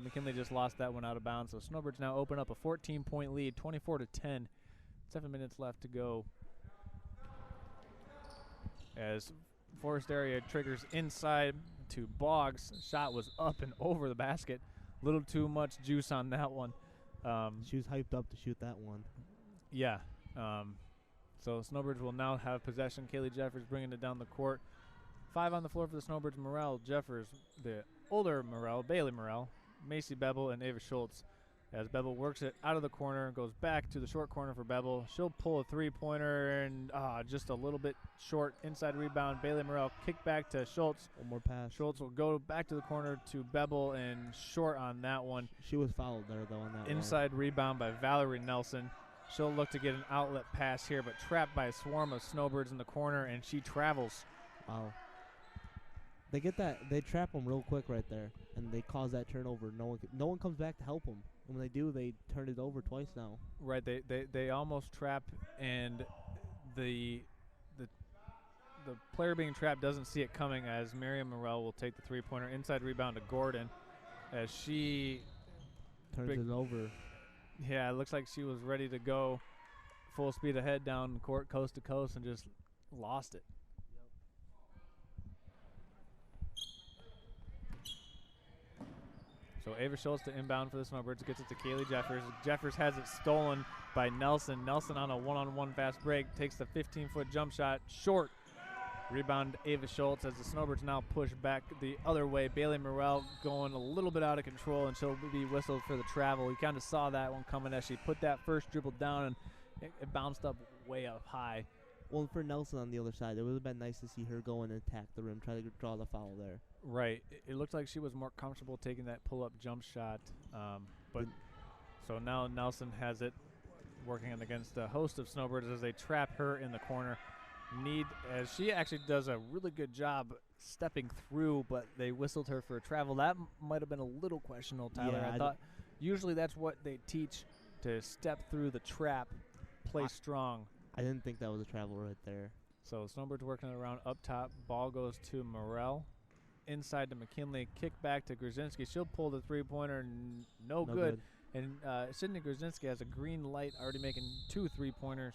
McKinley just lost that one out of bounds. So Snowbirds now open up a 14-point lead, 24-10. 7 minutes left to go. As Forest Area triggers inside to Boggs. Shot was up and over the basket. Little too much juice on that one. She was hyped up to shoot that one. Yeah. So Snowbirds will now have possession. Kaylee Jeffers bringing it down the court. 5 on the floor for the Snowbirds. Morel, Jeffers, the older Morel, Bailey Morel, Macy Bevel, and Ava Schultz. As Bevel works it out of the corner, goes back to the short corner for Bevel. She'll pull a three-pointer and just a little bit short. Inside rebound, Bailey Morel kick back to Schultz. One more pass. Schultz will go back to the corner to Bevel and short on that one. She was fouled there, though, on that one. Inside rebound by Valerie Nelson. She'll look to get an outlet pass here, but trapped by a swarm of Snowbirds in the corner, and she travels. Wow. They get that. They trap them real quick right there, and they cause that turnover. No one comes back to help them. And when they do, they turn it over twice now. Right. They almost trap, and the player being trapped doesn't see it coming, as Miriam Morel will take the three-pointer. Inside rebound to Gordon as she turns it over. Yeah, it looks like she was ready to go full speed ahead down the court, coast to coast, and just lost it. So Ava Schultz to inbound for the Snowbirds, gets it to Kaylee Jeffers. Jeffers has it stolen by Nelson. Nelson on a one-on-one fast break, takes the 15-foot jump shot, short. Rebound Ava Schultz as the Snowbirds now push back the other way. Bailey Morel going a little bit out of control, and she'll be whistled for the travel. You kind of saw that one coming as she put that first dribble down, and it bounced up way up high. Well, for Nelson on the other side, it would have been nice to see her go in and attack the rim, try to draw the foul there. Right. It looked like she was more comfortable taking that pull-up jump shot. But so now Nelson has it, working against a host of Snowbirds as they trap her in the corner. As she actually does a really good job stepping through, but they whistled her for a travel. That might have been a little questionable, Tyler. Yeah, I thought usually that's what they teach, to step through the trap, play strong. I didn't think that was a travel right there. So Snowbirds working it around up top. Ball goes to Morel. Inside to McKinley. Kick back to Grzinski. She'll pull the three-pointer. No good. And Sydney Grzinski has a green light, already making 2 three-pointers.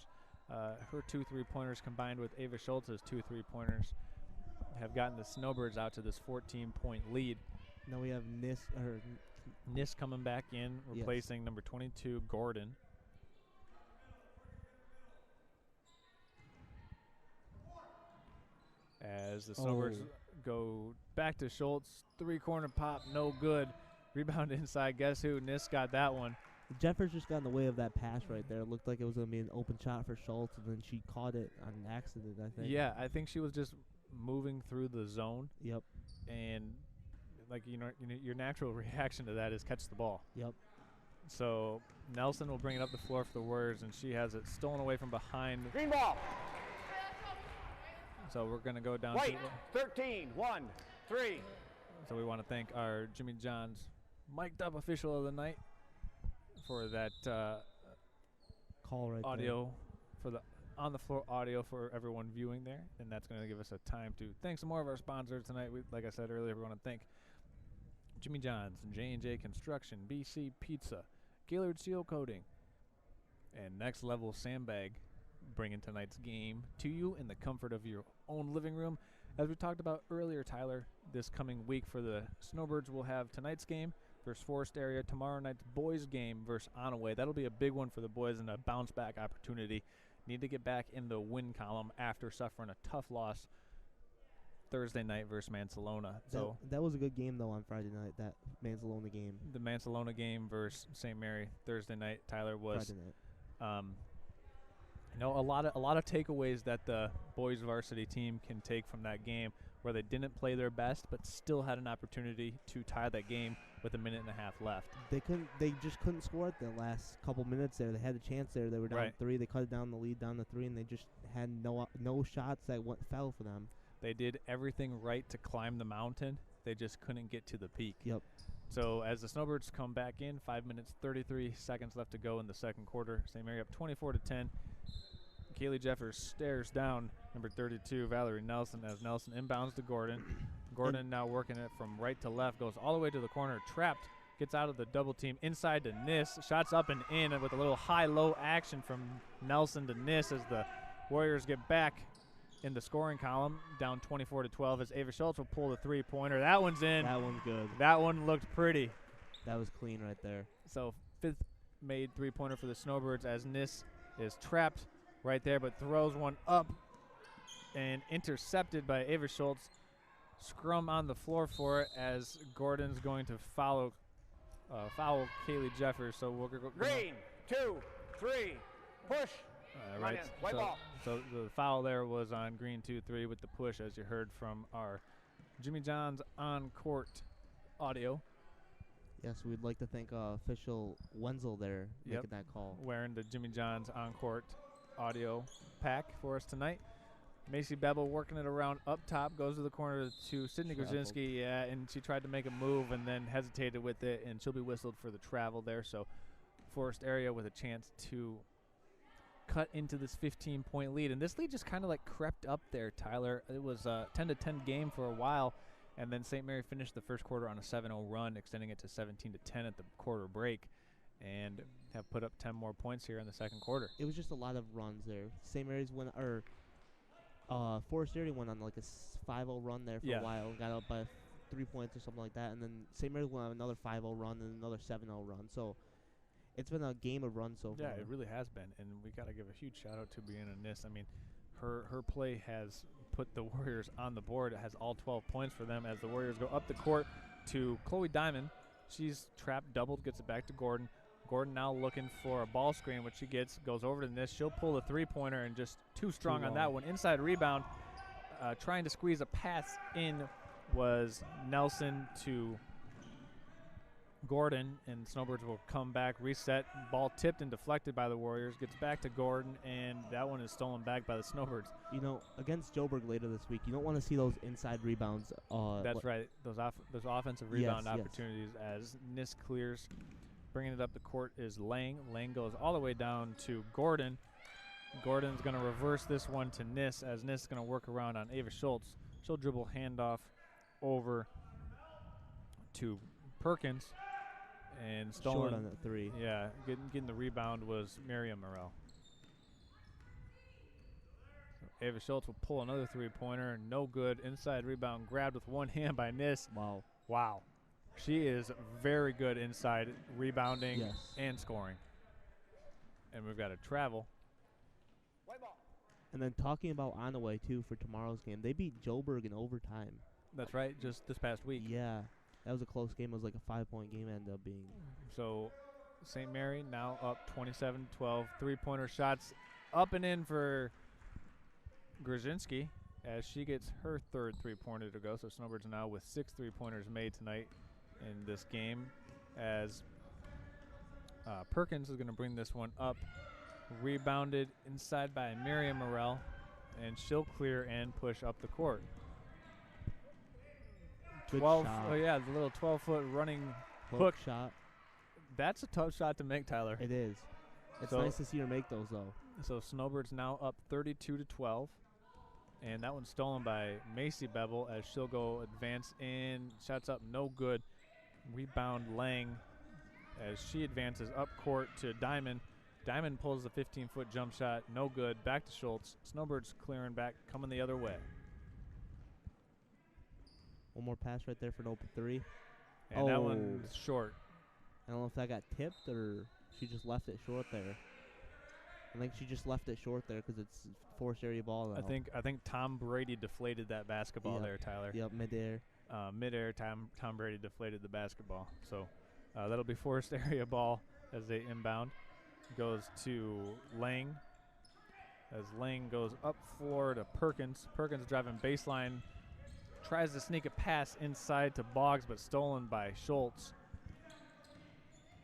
Her 2 three-pointers combined with Ava Schultz's 2 three-pointers have gotten the Snowbirds out to this 14-point lead. Now we have Nis coming back in, replacing number 22, Gordon. As the Snowbirds go back to Schultz. 3-corner pop, no good. Rebound inside. Guess who? Nis got that one. Jeffers just got in the way of that pass right there. It looked like it was going to be an open shot for Schultz, and then she caught it on accident, I think. Yeah, I think she was just moving through the zone. Yep. And, like, your natural reaction to that is catch the ball. Yep. So Nelson will bring it up the floor for the Warriors, and she has it stolen away from behind. Green ball. So we're going to go down. Wait, 13, 1, 3. So we want to thank our Jimmy John's mic'd up official of the night for that call right audio for the on the floor audio for everyone viewing there, and that's going to give us a time to thank some more of our sponsors tonight. Like I said earlier, we want to thank Jimmy John's, J&J Construction, BC Pizza, Gaylord Seal Coating, and Next Level Sandbag, bringing tonight's game to you in the comfort of your own living room. As we talked about earlier, Tyler, this coming week for the Snowbirds, we'll have tonight's game versus Forest Area, tomorrow night's boys game versus Onaway. That'll be a big one for the boys and a bounce-back opportunity. Need to get back in the win column after suffering a tough loss Thursday night versus Mansalona. So that was a good game, though, on Friday night, that Mansalona game. The Mansalona game versus St. Mary Thursday night, Tyler, was Friday night. a lot of takeaways that the boys varsity team can take from that game, where they didn't play their best but still had an opportunity to tie that game with 1.5 minutes left. They just couldn't score at the last couple minutes there. They had a chance there. They were down 3. They cut down the lead down to 3, and they just had no shots that fell for them. They did everything right to climb the mountain. They just couldn't get to the peak. Yep. So as the Snowbirds come back in, 5 minutes 33 seconds left to go in the second quarter. St. Mary up 24-10. Kaylee Jeffers stares down number 32, Valerie Nelson, as Nelson inbounds to Gordon. Gordon now working it from right to left, goes all the way to the corner, trapped, gets out of the double team, inside to Nis, shots up and in, and with a little high-low action from Nelson to Nis as the Warriors get back in the scoring column, down 24-12, as Ava Schultz will pull the three-pointer. That one's in. That one's good. That one looked pretty. That was clean right there. So fifth made three-pointer for the Snowbirds as Nis is trapped right there, but throws one up and intercepted by Ava Schultz. Scrum on the floor for it as Gordon's going to foul Kaylee Jeffers. So we'll go. Green, 2, 3, push. Right. So the foul there was on Green 2-3 with the push, as you heard from our Jimmy John's on-court audio. Yes, we'd like to thank official Wenzel there making that call. Wearing the Jimmy John's on-court audio pack for us tonight. Macy Bevel working it around up top, goes to the corner to Sydney Grzinski, and she tried to make a move and then hesitated with it, and she'll be whistled for the travel there. So Forest Area with a chance to cut into this 15-point lead, and this lead just kind of like crept up there, Tyler. It was a 10-10 game for a while, and then St. Mary finished the first quarter on a 7-0 run, extending it to 17-10 at the quarter break, and have put up 10 more points here in the second quarter. It was just a lot of runs there. St. Mary's went, or Forest Area went on like a 5-0 run there for a while, and got up by 3 points or something like that, and then St. Mary's went on another 5-0 run and another 7-0 run. So it's been a game of runs so far. Yeah, it really has been, and we got to give a huge shout-out to Brianna Nis. I mean, her play has put the Warriors on the board. It has all 12 points for them as the Warriors go up the court to Chloe Diamond. She's trapped, doubled, gets it back to Gordon. Gordon now looking for a ball screen, which she gets, goes over to Nis. She'll pull the three-pointer and just too strong on that one. Inside rebound, trying to squeeze a pass in was Nelson to Gordon, and Snowbirds will come back, reset, ball tipped and deflected by the Warriors, gets back to Gordon, and that one is stolen back by the Snowbirds. You know, against Joburg later this week, you don't want to see those inside rebounds. That's right, those offensive rebound opportunities as Nis clears. Bringing it up the court is Lang. Lang goes all the way down to Gordon. Gordon's going to reverse this one to Nis, as Nis is going to work around on Ava Schultz. She'll dribble handoff over to Perkins. And stolen short on that three. Yeah, getting the rebound was Miriam Morel. So Ava Schultz will pull another three-pointer. No good. Inside rebound grabbed with one hand by Nis. Wow. She is very good inside rebounding and scoring. And we've got a travel. And then talking about Onaway, too, for tomorrow's game. They beat Joburg in overtime. That's right, just this past week. Yeah, that was a close game. It was like a 5-point game, ended up being. So St. Mary now up 27-12. Three-pointer shots up and in for Grzinski as she gets her third three-pointer to go. So Snowbirds now with 6 three-pointers made tonight in this game as Perkins is going to bring this one up. Rebounded inside by Miriam Morell, and she'll clear and push up the court. Good 12. shot. Oh yeah, the little 12-foot running Hook shot. That's a tough shot to make, Tyler. It is. It's So- nice to see her make those, though. So Snowbirds now up 32-12, and that one's stolen by Macy Bevel as she'll go advance in. Shots up, no good. Rebound Lang as she advances up court to Diamond. Diamond pulls the 15-foot jump shot, no good. Back to Schultz. Snowbirds clearing back, coming the other way. One more pass right there for an open three. And that one's short. I don't know if that got tipped or she just left it short there. I think she just left it short there because it's forced area ball now. I think Tom Brady deflated that basketball there, Tyler. Yep, midair. Midair, Tom Brady deflated the basketball. So that'll be forced area ball as they inbound. Goes to Lang. As Lang goes up floor to Perkins. Perkins driving baseline. Tries to sneak a pass inside to Boggs, but stolen by Schultz.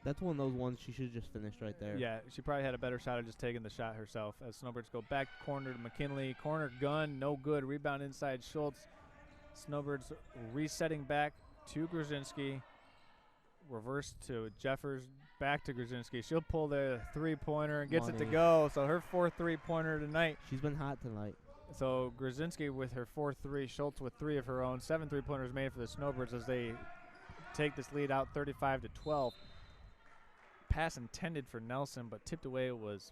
That's one of those ones she should have just finished right there. Yeah, she probably had a better shot of just taking the shot herself. As Snowbirds go back corner to McKinley. Corner gun, no good. Rebound inside Schultz. Snowbirds resetting back to Grzinski. Reverse to Jeffers. Back to Grzinski. She'll pull the three-pointer and gets it to go. So her fourth three-pointer tonight. She's been hot tonight. So Grzinski with her 4-3, Schultz with 3 of her own. 7 three-pointers made for the Snowbirds as they take this lead out 35-12. Pass intended for Nelson, but tipped away was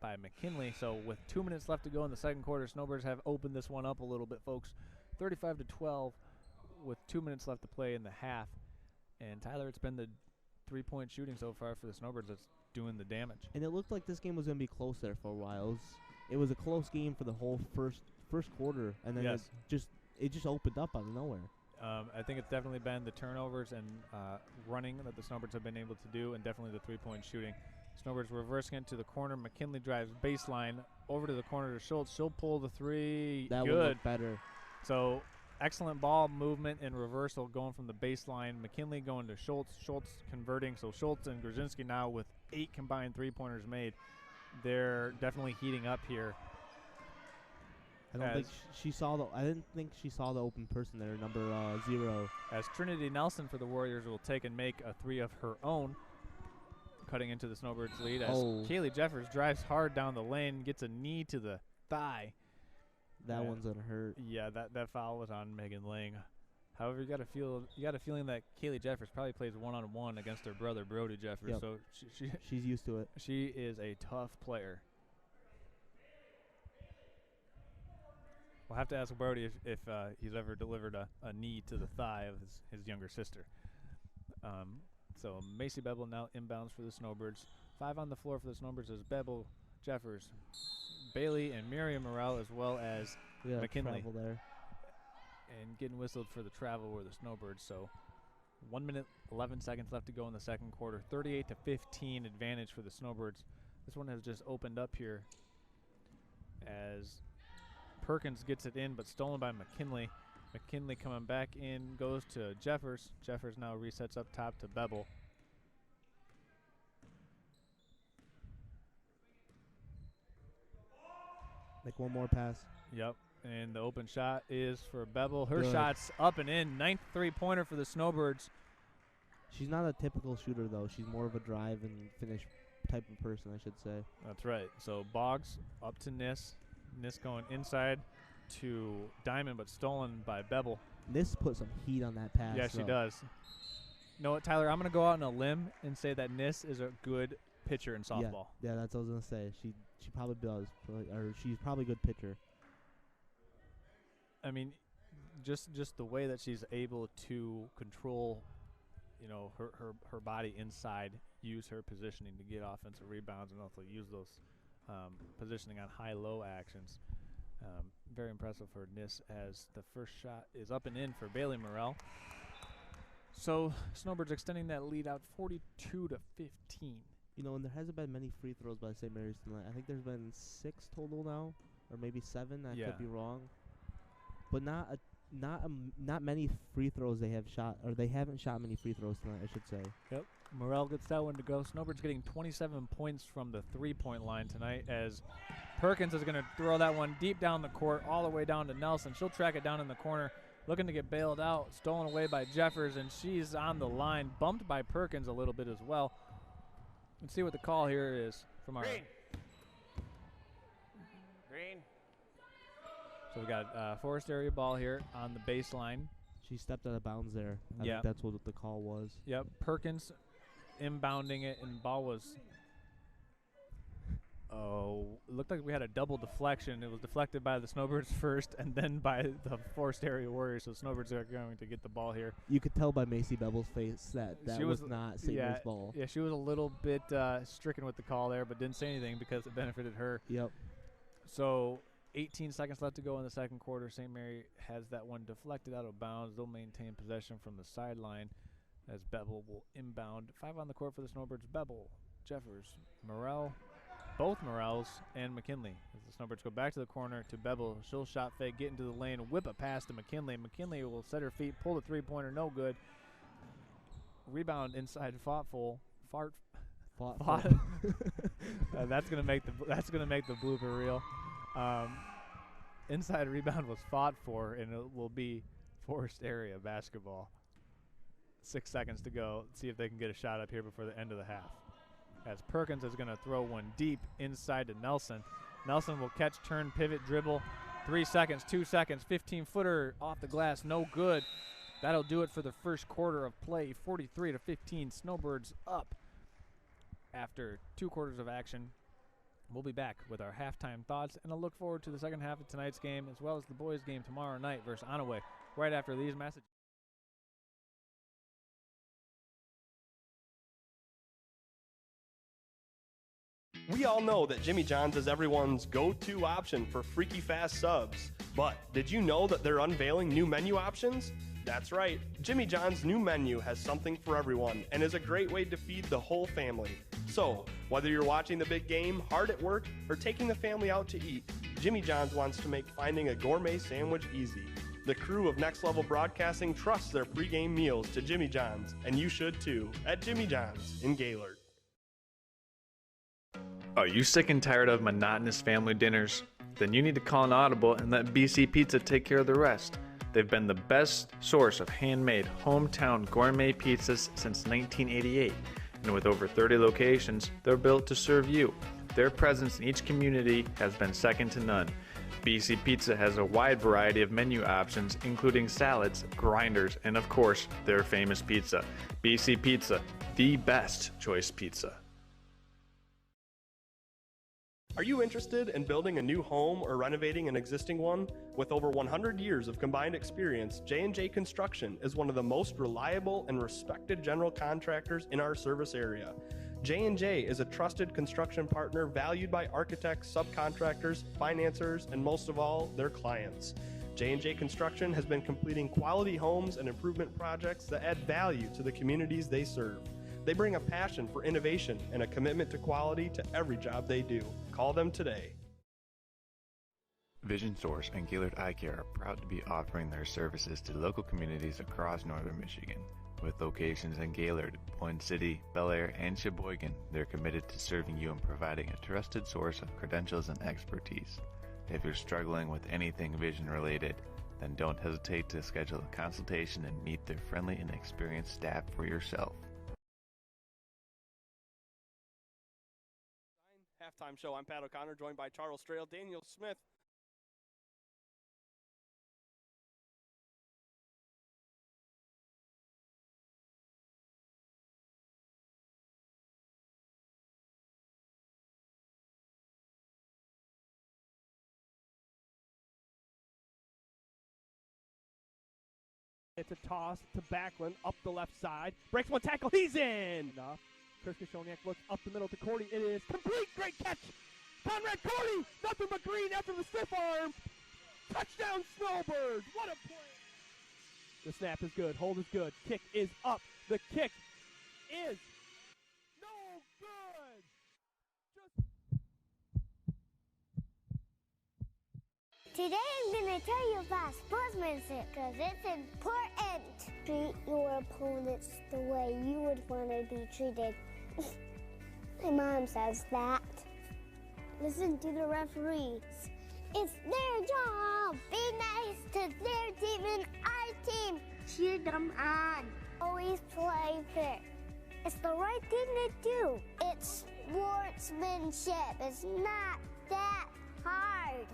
by McKinley. So with 2 minutes left to go in the second quarter, Snowbirds have opened this one up a little bit, folks. 35-12 with 2 minutes left to play in the half. And Tyler, it's been the three-point shooting so far for the Snowbirds that's doing the damage. And it looked like this game was going to be close there for a while. It was a close game for the whole first quarter, and then it just opened up out of nowhere. I think it's definitely been the turnovers and running that the Snowbirds have been able to do, and definitely the three-point shooting. Snowbirds reversing it to the corner. McKinley drives baseline over to the corner to Schultz. She'll pull the three. That good. would look better. So excellent ball movement and reversal going from the baseline. McKinley going to Schultz. Schultz converting. So Schultz and Grzinski now with 8 combined three-pointers made. They're definitely heating up here. I don't think she saw the. I didn't think she saw the open person there, number 0. As Trinity Nelson for the Warriors will take and make a 3 of her own, cutting into the Snowbirds' lead. As Kaylee Jeffers drives hard down the lane, gets a knee to the thigh. That one's gonna hurt. Yeah, that foul was on Megan Lang. However, you got a feeling that Kaylee Jeffers probably plays one-on-one against her brother Brody Jeffers. Yep. So she's used to it. She is a tough player. We'll have to ask Brody if he's ever delivered a knee to the thigh of his younger sister. So Macy Bevel now inbounds for the Snowbirds. 5 on the floor for the Snowbirds is Bevel, Jeffers, Bailey, and Miriam Morell, as well as McKinley. There. And getting whistled for the travel were the Snowbirds. So 1 minute, 11 seconds left to go in the second quarter. 38-15 advantage for the Snowbirds. This one has just opened up here as Perkins gets it in, but stolen by McKinley. McKinley coming back in, goes to Jeffers. Jeffers now resets up top to Bevel. Make one more pass. Yep, and the open shot is for Bevel. Her shot's up and in. 9th three-pointer for the Snowbirds. She's not a typical shooter, though. She's more of a drive and finish type of person, I should say. That's right. So Boggs up to Nis. Nis going inside to Diamond, but stolen by Bevel. Nis put some heat on that pass. Yeah, she does. You know what, Tyler? I'm going to go out on a limb and say that Nis is a good pitcher in softball. Yeah, that's what I was going to say. She probably does, or she's probably a good pitcher. I mean, just the way that she's able to control, her body inside, use her positioning to get offensive rebounds, and also use those positioning on high-low actions. Very impressive for Nis as the first shot is up and in for Bailey Morrell. So Snowbirds extending that lead out 42-15. You know, and there hasn't been many free throws by St. Mary's tonight. I think there's been 6 total now, or maybe 7. I could be wrong. But not many free throws they have shot, or they haven't shot many free throws tonight, I should say. Yep. Morrell gets that one to go. Snowbirds getting 27 points from the three-point line tonight as Perkins is going to throw that one deep down the court all the way down to Nelson. She'll track it down in the corner, looking to get bailed out, stolen away by Jeffers, and she's on the line, bumped by Perkins a little bit as well. Let's see what the call here is from our... Green. So we got Forest area ball here on the baseline. She stepped out of bounds there. I think that's what the call was. Yep, Perkins inbounding it, and ball was... Oh, it looked like we had a double deflection. It was deflected by the Snowbirds first and then by the Forest Area Warriors, so Snowbirds are going to get the ball here. You could tell by Macy Bevel's face that was not St. Mary's ball. Yeah, she was a little bit stricken with the call there, but didn't say anything because it benefited her. Yep. So 18 seconds left to go in the second quarter. St. Mary has that one deflected out of bounds. They'll maintain possession from the sideline as Bevel will inbound. 5 on the court for the Snowbirds. Bevel, Jeffers, Morrell, both Morrells, and McKinley. As the Snowbirds go back to the corner to Bevel. She'll shot fake, get into the lane, whip a pass to McKinley. McKinley will set her feet, pull the three-pointer, no good. Rebound inside, Thoughtful. That's gonna make the blooper reel. Inside rebound was fought for, and it will be Forest Area basketball. 6 seconds to go. Let's see if they can get a shot up here before the end of the half. As Perkins is going to throw one deep inside to Nelson. Nelson will catch, turn, pivot, dribble. 3 seconds, 2 seconds, 15-footer off the glass, no good. That'll do it for the first quarter of play, 43-15. Snowbirds up after 2 quarters of action. We'll be back with our halftime thoughts and a look forward to the second half of tonight's game as well as the boys' game tomorrow night versus Onaway right after these messages. We all know that Jimmy John's is everyone's go-to option for freaky fast subs. But did you know that they're unveiling new menu options? That's right, Jimmy John's new menu has something for everyone and is a great way to feed the whole family. So, whether you're watching the big game, hard at work, or taking the family out to eat, Jimmy John's wants to make finding a gourmet sandwich easy. The crew of Next Level Broadcasting trusts their pregame meals to Jimmy John's, and you should too, at Jimmy John's in Gaylord. Are you sick and tired of monotonous family dinners? Then you need to call an audible and let BC Pizza take care of the rest. They've been the best source of handmade hometown gourmet pizzas since 1988. And with over 30 locations, they're built to serve you. Their presence in each community has been second to none. BC Pizza has a wide variety of menu options, including salads, grinders, and of course, their famous pizza. BC Pizza, the best choice pizza. Are you interested in building a new home or renovating an existing one? With over 100 years of combined experience, J&J Construction is one of the most reliable and respected general contractors in our service area. J&J is a trusted construction partner valued by architects, subcontractors, financiers, and most of all, their clients. J&J Construction has been completing quality homes and improvement projects that add value to the communities they serve. They bring a passion for innovation and a commitment to quality to every job they do. Call them today. Vision Source and Gaylord Eye Care are proud to be offering their services to local communities across northern Michigan. With locations in Gaylord, Boyne City, Bel Air, and Sheboygan, they're committed to serving you and providing a trusted source of credentials and expertise. If you're struggling with anything vision related, then don't hesitate to schedule a consultation and meet their friendly and experienced staff for yourself. Halftime show. I'm Pat O'Connor, joined by Charles Strail, Daniel Smith. It's a toss to Backlund, up the left side. Breaks one tackle, he's in! Enough. Chris Kashoniak looks up the middle to Cordy. It is complete, great catch! Conrad Cordy, nothing but green after the stiff arm. Touchdown, Snowbirds! What a play! The snap is good. Hold is good. Kick is up. The kick is no good. Today I'm going to tell you about sportsmanship because it's important. Treat your opponents the way you would want to be treated. My mom says that. Listen to the referees. It's their job. Be nice to their team and our team. Cheer them on. Always play fair. It's the right thing to do. It's sportsmanship. It's not that hard.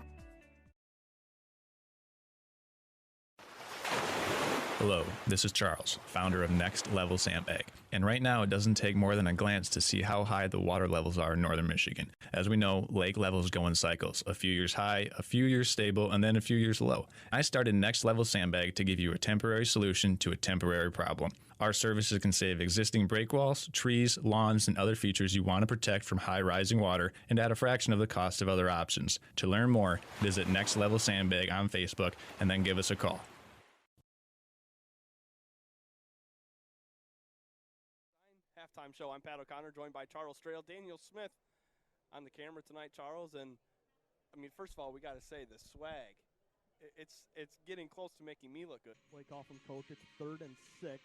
Hello, this is Charles, founder of Next Level Sandbag. And right now, it doesn't take more than a glance to see how high the water levels are in northern Michigan. As we know, lake levels go in cycles, a few years high, a few years stable, and then a few years low. I started Next Level Sandbag to give you a temporary solution to a temporary problem. Our services can save existing break walls, trees, lawns, and other features you want to protect from high rising water and at a fraction of the cost of other options. To learn more, visit Next Level Sandbag on Facebook and then give us a call. Halftime show. I'm Pat O'Connor, joined by Charles Strail, Daniel Smith on the camera tonight, Charles. And I mean, first of all, we got to say the swag. It's getting close to making me look good. Play call from coach. It's 3rd and 6.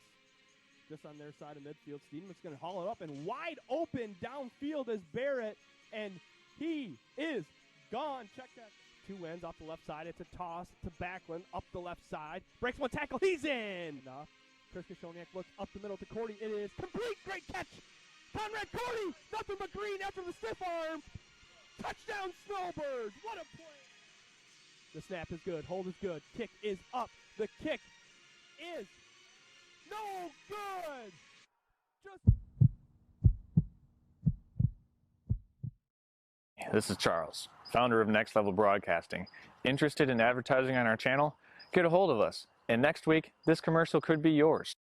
Just on their side of midfield. Steenman's going to haul it up and wide open downfield is Barrett, and he is gone. Check that. 2 ends off the left side. It's a toss to Backlund up the left side. Breaks one tackle. He's in. Enough. Chris Kashoniak looks up the middle to Cordy. It is complete. Great catch. Conrad Cordy. Nothing but green after the stiff arm. Touchdown, Snowbirds. What a play. The snap is good. Hold is good. Kick is up. The kick is no good. This is Charles, founder of Next Level Broadcasting. Interested in advertising on our channel? Get a hold of us. And next week, this commercial could be yours.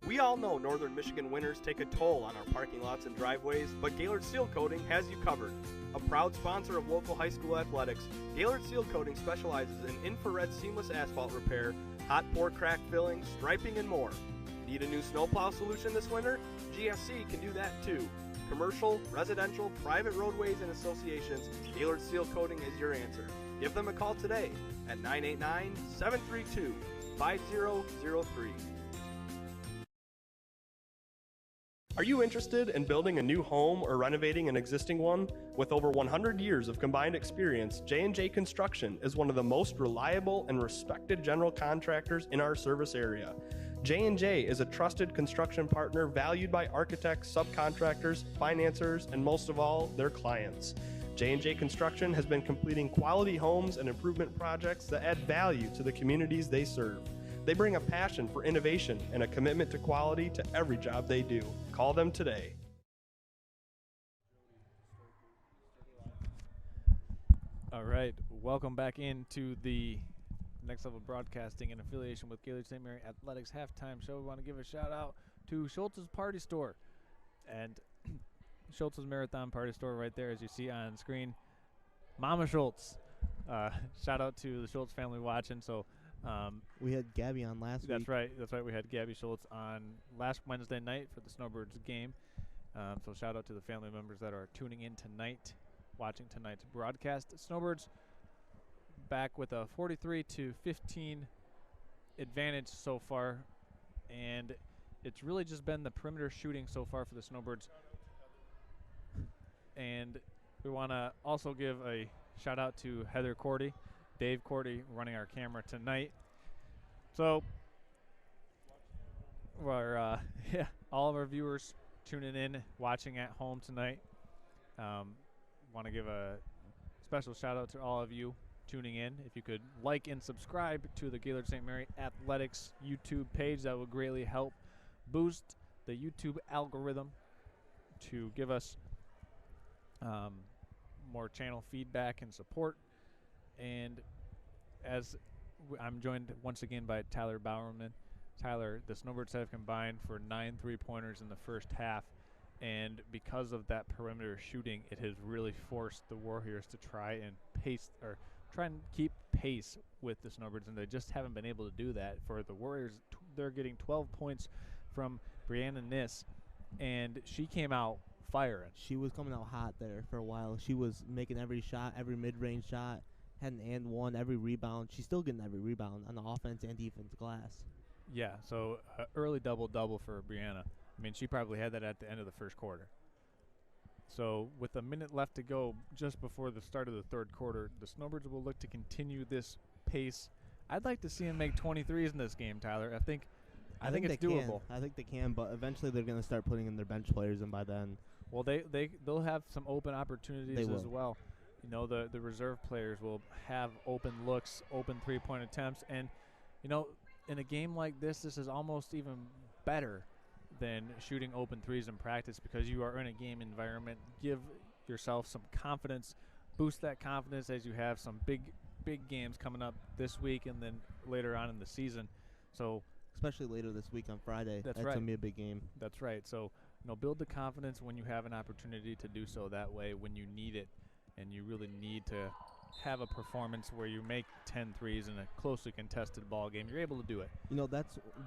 We all know northern Michigan winters take a toll on our parking lots and driveways, but Gaylord Seal Coating has you covered. A proud sponsor of local high school athletics, Gaylord Seal Coating specializes in infrared seamless asphalt repair, hot pour crack filling, striping, and more. Need a new snowplow solution this winter? GSC can do that too. Commercial, residential, private roadways, and associations, Gaylord Seal Coating is your answer. Give them a call today at 989-732-5003. Are you interested in building a new home or renovating an existing one? With over 100 years of combined experience, J&J Construction is one of the most reliable and respected general contractors in our service area. J&J is a trusted construction partner valued by architects, subcontractors, financiers, and most of all, their clients. J&J Construction has been completing quality homes and improvement projects that add value to the communities they serve. They bring a passion for innovation and a commitment to quality to every job they do. Call them today. All right, welcome back into the Next Level Broadcasting in affiliation with Gaylord St. Mary Athletics halftime show. We want to give a shout out to Schultz's Party Store and Schultz's Marathon Party Store right there, as you see on screen. Mama Schultz. Shout out to the Schultz family watching. So we had Gabby on last week. That's right. We had Gabby Schultz on last Wednesday night for the Snowbirds game. So shout out to the family members that are tuning in tonight, watching tonight's broadcast. Snowbirds back with a 43-15 advantage so far and it's really just been the perimeter shooting so far for the Snowbirds. And we want to also give a shout out to Heather Cordy, Dave Cordy running our camera tonight. So we're, yeah, all of our viewers tuning in, watching at home tonight. Want to give a special shout out to all of you tuning in. If you could like and subscribe to the Gaylord St. Mary Athletics YouTube page, that would greatly help boost the YouTube algorithm to give us more channel feedback and support. And as I'm joined once again by Tyler Bowerman. Tyler, the Snowbirds have combined for 9 3-pointers in the first half, and because of that perimeter shooting, it has really forced the Warriors to try and keep pace with the Snowbirds, and they just haven't been able to do that. For the Warriors, they're getting 12 points from Brianna Niss, and she came out firing. She was coming out hot there for a while. She was making every shot, every mid-range shot, had an and one, every rebound. She's still getting every rebound on the offense and defense glass. Yeah, so early double-double for Brianna. I mean, she probably had that at the end of the first quarter. So with a minute left to go just before the start of the third quarter, the Snowbirds will look to continue this pace. I'd like to see them make 23s in this game, Tyler. I think it's doable. I think they can, but eventually they're going to start putting in their bench players, and by then. Well, they'll have some open opportunities as well. You know, the reserve players will have open looks, open three-point attempts, and, you know, in a game like this is almost even better than shooting open threes in practice because you are in a game environment. Give yourself some confidence, boost that confidence as you have some big games coming up this week and then later on in the season. So especially later this week on Friday. That's right. It's going to be a big game. That's right. So, you know, build the confidence when you have an opportunity to do so that way when you need it, and you really need to have a performance where you make 10 threes in a closely contested ball game. You're able to do it. You know,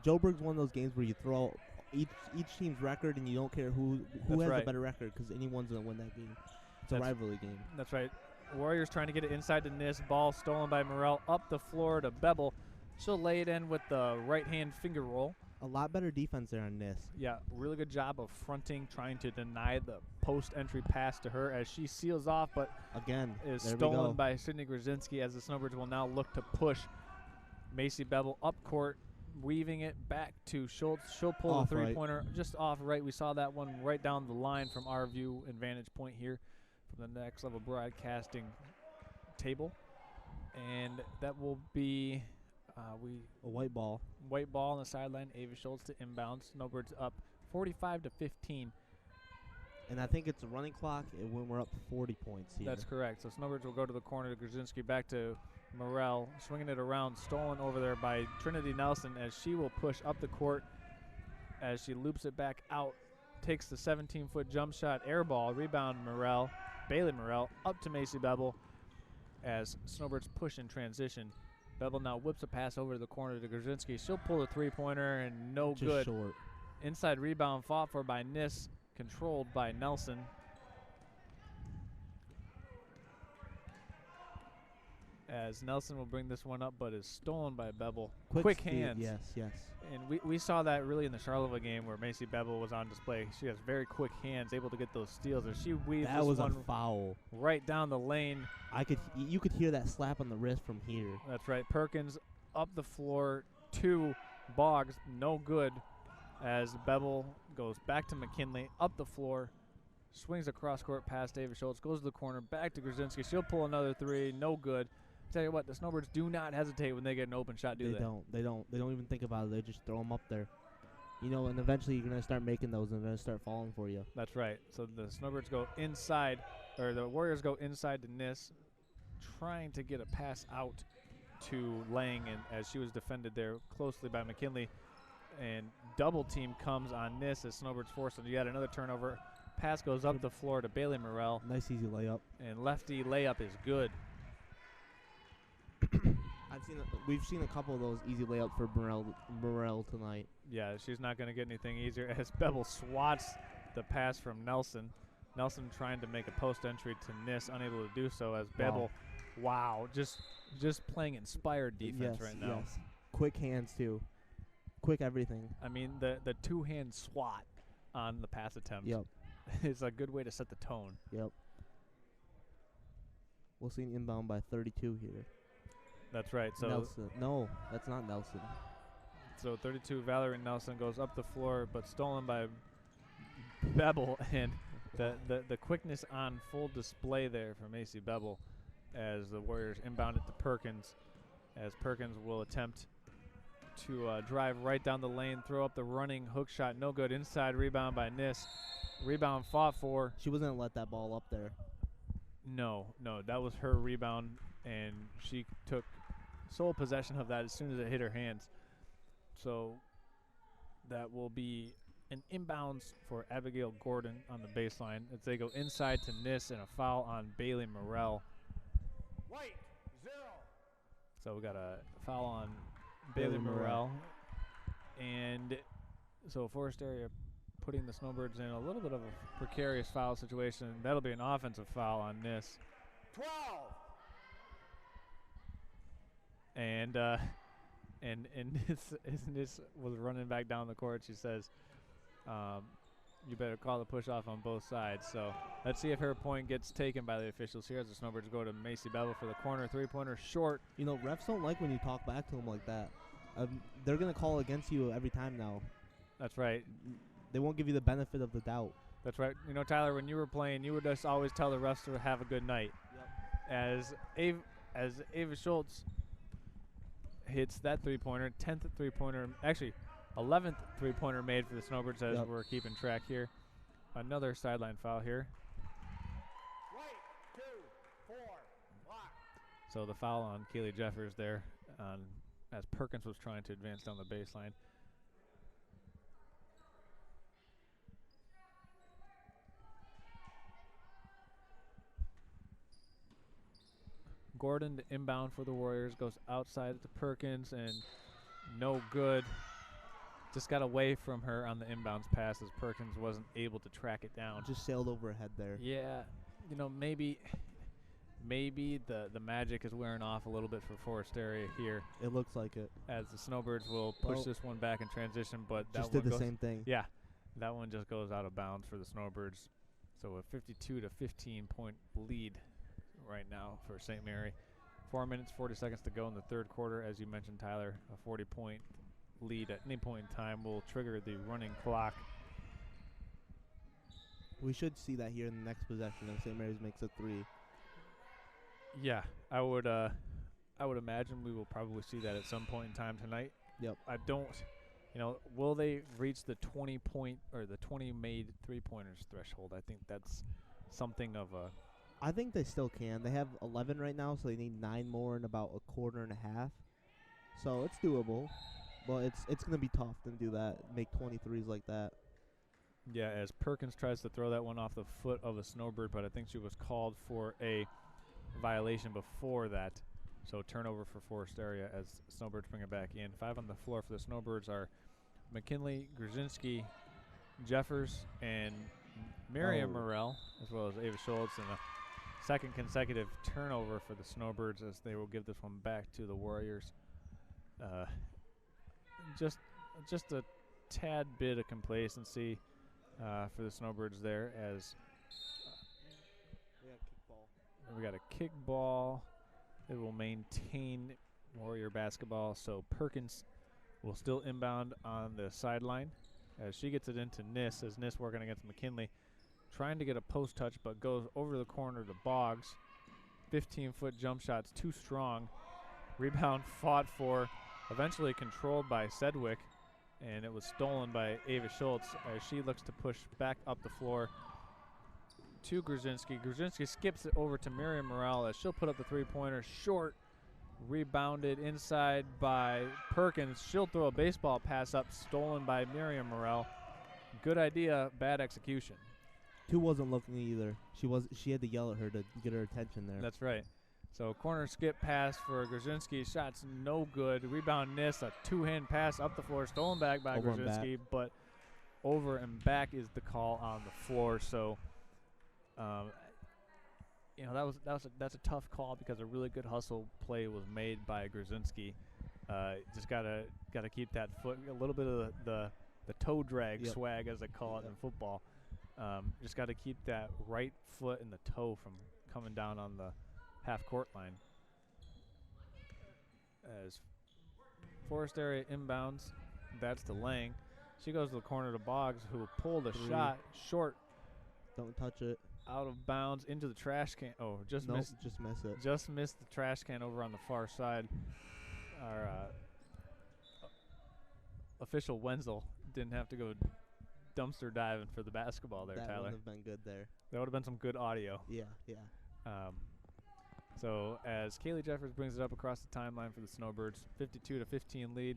Joburg's one of those games where you throw out each team's record and you don't care who has a better record because anyone's going to win that game. It's a rivalry game. That's right. Warriors trying to get it inside to Niss. Ball stolen by Morrell. Up the floor to Bebel. She'll lay it in with the right-hand finger roll. A lot better defense there on Niss. Yeah, really good job of fronting, trying to deny the post-entry pass to her as she seals off, but again is stolen by Sydney Grzinski as the Snowbirds will now look to push Macy Bebel up court, weaving it back to Schultz. She'll pull the three-pointer just off right. We saw that one right down the line from our view and vantage point here from the Next Level Broadcasting table. And that will be a white ball. White ball on the sideline. Ava Schultz to inbound. Snowbirds up 45-15. And I think it's a running clock when we're up 40 points here. That's correct. So Snowbirds will go to the corner to Grzinski, back to Morrell, swinging it around, stolen over there by Trinity Nelson as she will push up the court as she loops it back out, takes the 17-foot jump shot, air ball, rebound Morrell, Bailey Morrell, up to Macy Bebel as Snowbirds push in transition. Bebel now whips a pass over to the corner to Grzinski. She'll pull a three-pointer and no just good. Short. Inside rebound fought for by Niss, controlled by Nelson. As Nelson will bring this one up, but is stolen by Bebel. Quick hands. Yes. And we saw that really in the Charlottesville game where Macy Bebel was on display. She has very quick hands, able to get those steals. As she weaves that this was one a foul right down the lane. You could hear that slap on the wrist from here. That's right. Perkins up the floor to Boggs, no good. As Bebel goes back to McKinley, up the floor, swings across court past David Schultz, goes to the corner, back to Grzinski. She'll pull another three, no good. Tell you what, the Snowbirds do not hesitate when they get an open shot, do they? They don't even think about it. They just throw them up there. You know, and eventually you're going to start making those and they're going to start falling for you. That's right. So the Snowbirds go inside, or the Warriors go inside to Niss, trying to get a pass out to Lang, and as she was defended there closely by McKinley. And double team comes on Niss as Snowbirds force yet another turnover. Pass goes up the floor to Bailey Morrell. Nice easy layup. And lefty layup is good. We've seen a couple of those easy layups for Morrell tonight. Yeah, she's not going to get anything easier as Bebel swats the pass from Nelson. Nelson trying to make a post entry to Niss, unable to do so as Bebel, wow, just playing inspired defense right now. Yes, quick hands too. quick everything. I mean, the two-hand swat on the pass attempt is a good way to set the tone. Yep. We'll see an inbound by 32 here. That's right. So Nelson. No, that's not Nelson. So 32, Valerie Nelson goes up the floor, but stolen by Bevel, and the quickness on full display there for Macy Bevel as the Warriors inbound it to Perkins, as Perkins will attempt to drive right down the lane, throw up the running hook shot, no good. Inside rebound by Nis. Rebound fought for. She wasn't going to let that ball up there. No, that was her rebound, and she took sole possession of that as soon as it hit her hands. So that will be an inbounds for Abigail Gordon on the baseline as they go inside to Nis, and a foul on Bailey Morrell. White, 0. So we got a foul on Bailey Morrell. And so Forest Area putting the Snowbirds in a little bit of a precarious foul situation. That'll be an offensive foul on Nis. 12. And Nis was running back down the court. She says, you better call the push off on both sides. So let's see if her point gets taken by the officials here as the Snowbirds go to Macy Bevel for the corner three-pointer short. You know, refs don't like when you talk back to them like that. They're going to call against you every time now. That's right. They won't give you the benefit of the doubt. That's right. You know, Tyler, when you were playing, you would just always tell the refs to have a good night. Yep. As Ava Schultz hits that three-pointer, 10th three-pointer, actually 11th three-pointer made for the Snowbirds as we're keeping track here. Another sideline foul here. Right, 2, 4, block. So the foul on Kaylee Jeffers there as Perkins was trying to advance down the baseline. Gordon, the inbound for the Warriors, goes outside to Perkins, and no good. Just got away from her on the inbounds pass as Perkins wasn't able to track it down. Just sailed over her head there. Yeah, you know, maybe the magic is wearing off a little bit for Forest Area here. It looks like it. As the Snowbirds will push this one back in transition, but that just one did the same thing. Yeah, that one just goes out of bounds for the Snowbirds. So a 52 to 15 point lead right now for St. Mary. 4 minutes, 40 seconds to go in the third quarter. As you mentioned, Tyler, a 40-point lead at any point in time will trigger the running clock. We should see that here in the next possession if St. Mary's makes a three. Yeah, I would imagine we will probably see that at some point in time tonight. Yep. I don't, will they reach the 20-point or the 20 made three-pointers threshold? I think that's something of a. I think they still can. They have 11 right now, so they need 9 more in about a quarter and a half. So it's doable, but it's going to be tough to do that, make 23s like that. Yeah, as Perkins tries to throw that one off the foot of a Snowbird, but I think she was called for a violation before that. So turnover for Forest Area as Snowbirds bring it back in. 5 on the floor for the Snowbirds are McKinley, Grzinski, Jeffers, and Miriam Morrell, as well as Ava Schultz, and a second consecutive turnover for the Snowbirds as they will give this one back to the Warriors. Just a tad bit of complacency for the Snowbirds there as we got a kick ball. It will maintain Warrior basketball, so Perkins will still inbound on the sideline as she gets it into Nis, as Nis working against McKinley, trying to get a post touch, but goes over the corner to Boggs. 15-foot jump shots, too strong. Rebound fought for, eventually controlled by Sedgwick, and it was stolen by Ava Schultz as she looks to push back up the floor to Grzinski. Grzinski skips it over to Miriam Morrell as she'll put up the three-pointer short. Rebounded inside by Perkins. She'll throw a baseball pass up, stolen by Miriam Morrell. Good idea, bad execution. 2 wasn't looking either. She had to yell at her to get her attention there. That's right. So corner skip pass for Grzinski. Shots no good. Rebound Nis. A two-hand pass up the floor. Stolen back by Grzinski, but over and back is the call on the floor. So, that's a tough call because a really good hustle play was made by Grzinski. Just gotta keep that foot, a little bit of the toe drag swag, as they call it in football. Just got to keep that right foot and the toe from coming down on the half-court line. As Forest Area inbounds, that's to Lang. She goes to the corner to Boggs, who will pull the shot short. Don't touch it. Out of bounds into the trash can. Oh, just missed. Just miss it. Just missed the trash can over on the far side. Our official Wenzel didn't have to go dumpster diving for the basketball there, Tyler. That would have been good there. That would have been some good audio. Yeah. So as Kaylee Jeffers brings it up across the timeline for the Snowbirds, 52-15 lead.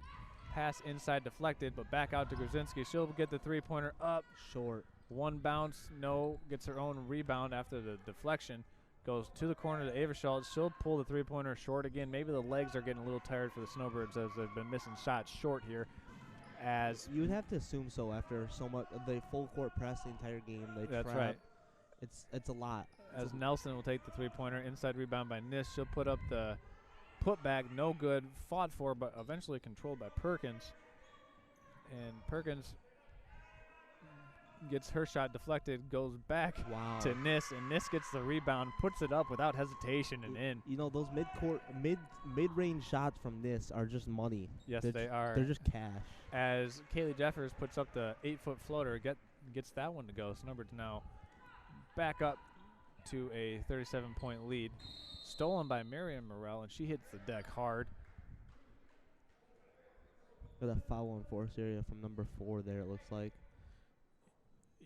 Pass inside deflected, but back out to Grzinski. She'll get the three-pointer up. Short. One bounce, no. Gets her own rebound after the deflection. Goes to the corner to Averschultz. She'll pull the three-pointer short again. Maybe the legs are getting a little tired for the Snowbirds as they've been missing shots short here. As you would have to assume so after so much. They full court press the entire game. They that's trap. Right. It's a lot. As Nelson will take the three-pointer. Inside rebound by Nis. She'll put up the putback. No good. Fought for, but eventually controlled by Perkins. And Perkins gets her shot deflected, goes back to Nis, and Nis gets the rebound, puts it up without hesitation and in. You know, those mid-range shots from Nis are just money. Yes, they are. They're just cash. As Kaylee Jeffers puts up the 8-foot floater, gets that one to go. Snowbirds now back up to a 37-point lead. Stolen by Miriam Morrell, and she hits the deck hard. Got a foul in Forest Area from number 4 there, it looks like.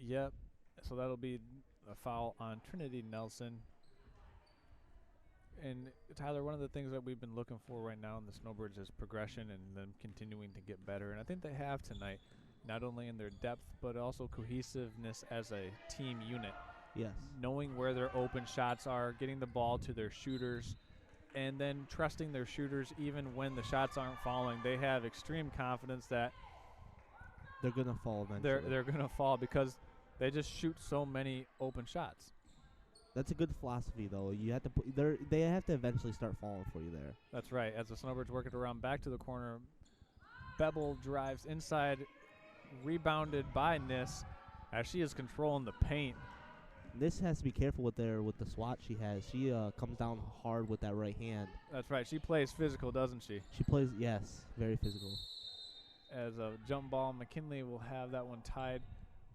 Yep. So that'll be a foul on Trinity Nelson. And, Tyler, one of the things that we've been looking for right now in the Snowbirds is progression and them continuing to get better. And I think they have tonight, not only in their depth, but also cohesiveness as a team unit. Yes. Knowing where their open shots are, getting the ball to their shooters, and then trusting their shooters even when the shots aren't falling. They have extreme confidence that they're going to fall eventually. They're going to fall because they just shoot so many open shots. That's a good philosophy, though. You have to they have to eventually start falling for you there. That's right. As the Snowbirds work it around back to the corner, Bebel drives inside, rebounded by Nis as she is controlling the paint. Nis has to be careful with the swat she has. She comes down hard with that right hand. That's right. She plays physical, doesn't she? She plays, yes, very physical. As a jump ball, McKinley will have that one tied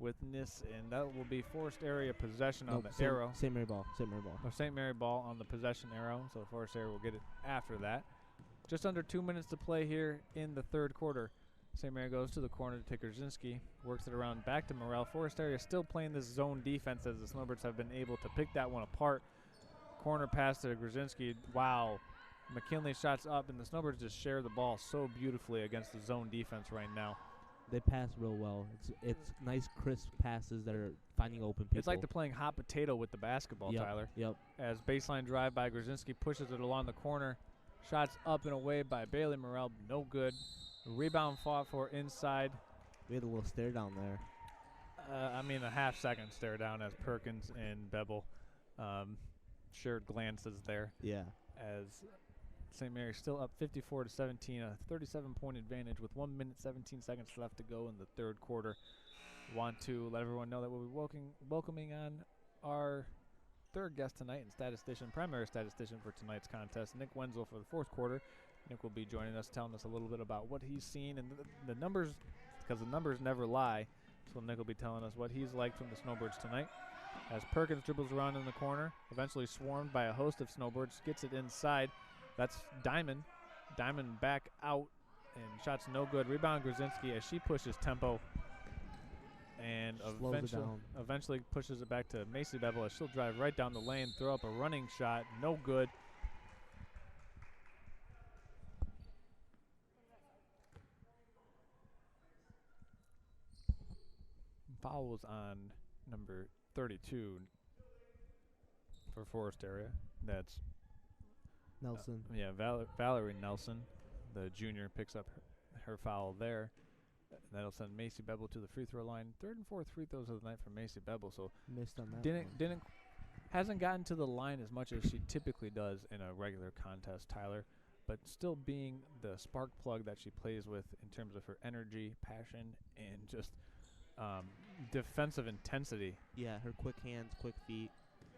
with Nis, and that will be Forest Area possession on the arrow. St. Mary ball. Or St. Mary ball on the possession arrow, so Forest Area will get it after that. Just under 2 minutes to play here in the third quarter. St. Mary goes to the corner to take Grzinski, works it around back to Morrell. Forest Area still playing this zone defense as the Snowbirds have been able to pick that one apart. Corner pass to Grzinski. Wow. McKinley shots up, and the Snowbirds just share the ball so beautifully against the zone defense right now. They pass real well. It's nice, crisp passes that are finding open people. It's like they're playing hot potato with the basketball, Tyler. Yep. As baseline drive by Grzinski pushes it along the corner. Shots up and away by Bailey Morrell. No good. Rebound fought for inside. We had a little stare down there. A half-second stare down as Perkins and Bebel shared glances there. Yeah. As St. Mary's still up 54-17, a 37-point advantage with 1 minute 17 seconds left to go in the third quarter. Want to let everyone know that we'll be welcoming on our third guest tonight and primary statistician for tonight's contest, Nick Wenzel, for the fourth quarter. Nick will be joining us, telling us a little bit about what he's seen and the numbers, because the numbers never lie. So Nick will be telling us what he's like from the Snowbirds tonight. As Perkins dribbles around in the corner, eventually swarmed by a host of Snowbirds, gets it inside. That's Diamond. Diamond back out, and shots no good. Rebound Grzinski as she pushes tempo and eventually pushes it back to Macy Bebel as she'll drive right down the lane, throw up a running shot, no good. Foul was on number 32 for Forest Area. That's Nelson. Valerie Nelson, the junior, picks up her foul there. That'll send Macy Bebel to the free throw line. Third and fourth free throws of the night for Macy Bebel. So missed on that. Hasn't gotten to the line as much as she typically does in a regular contest, Tyler. but still being the spark plug that she plays with in terms of her energy, passion, and just defensive intensity. Yeah, her quick hands, quick feet.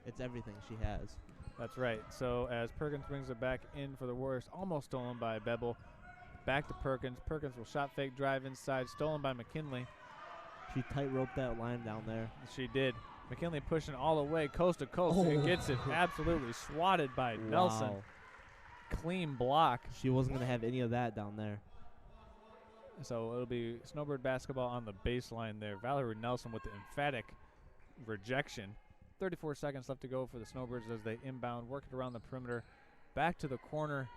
It's everything she has. That's right. So as Perkins brings it back in for the Warriors, almost stolen by Bebel. Back to Perkins. Perkins will shot fake, drive inside, stolen by McKinley. She tight-roped that line down there. She did. McKinley pushing all the way, coast to coast, and gets it absolutely swatted by Nelson. Clean block. She wasn't going to have any of that down there. So it'll be Snowbird basketball on the baseline there. Valerie Nelson with the emphatic rejection. 34 seconds left to go for the Snowbirds as they inbound, work it around the perimeter. Back to the corner.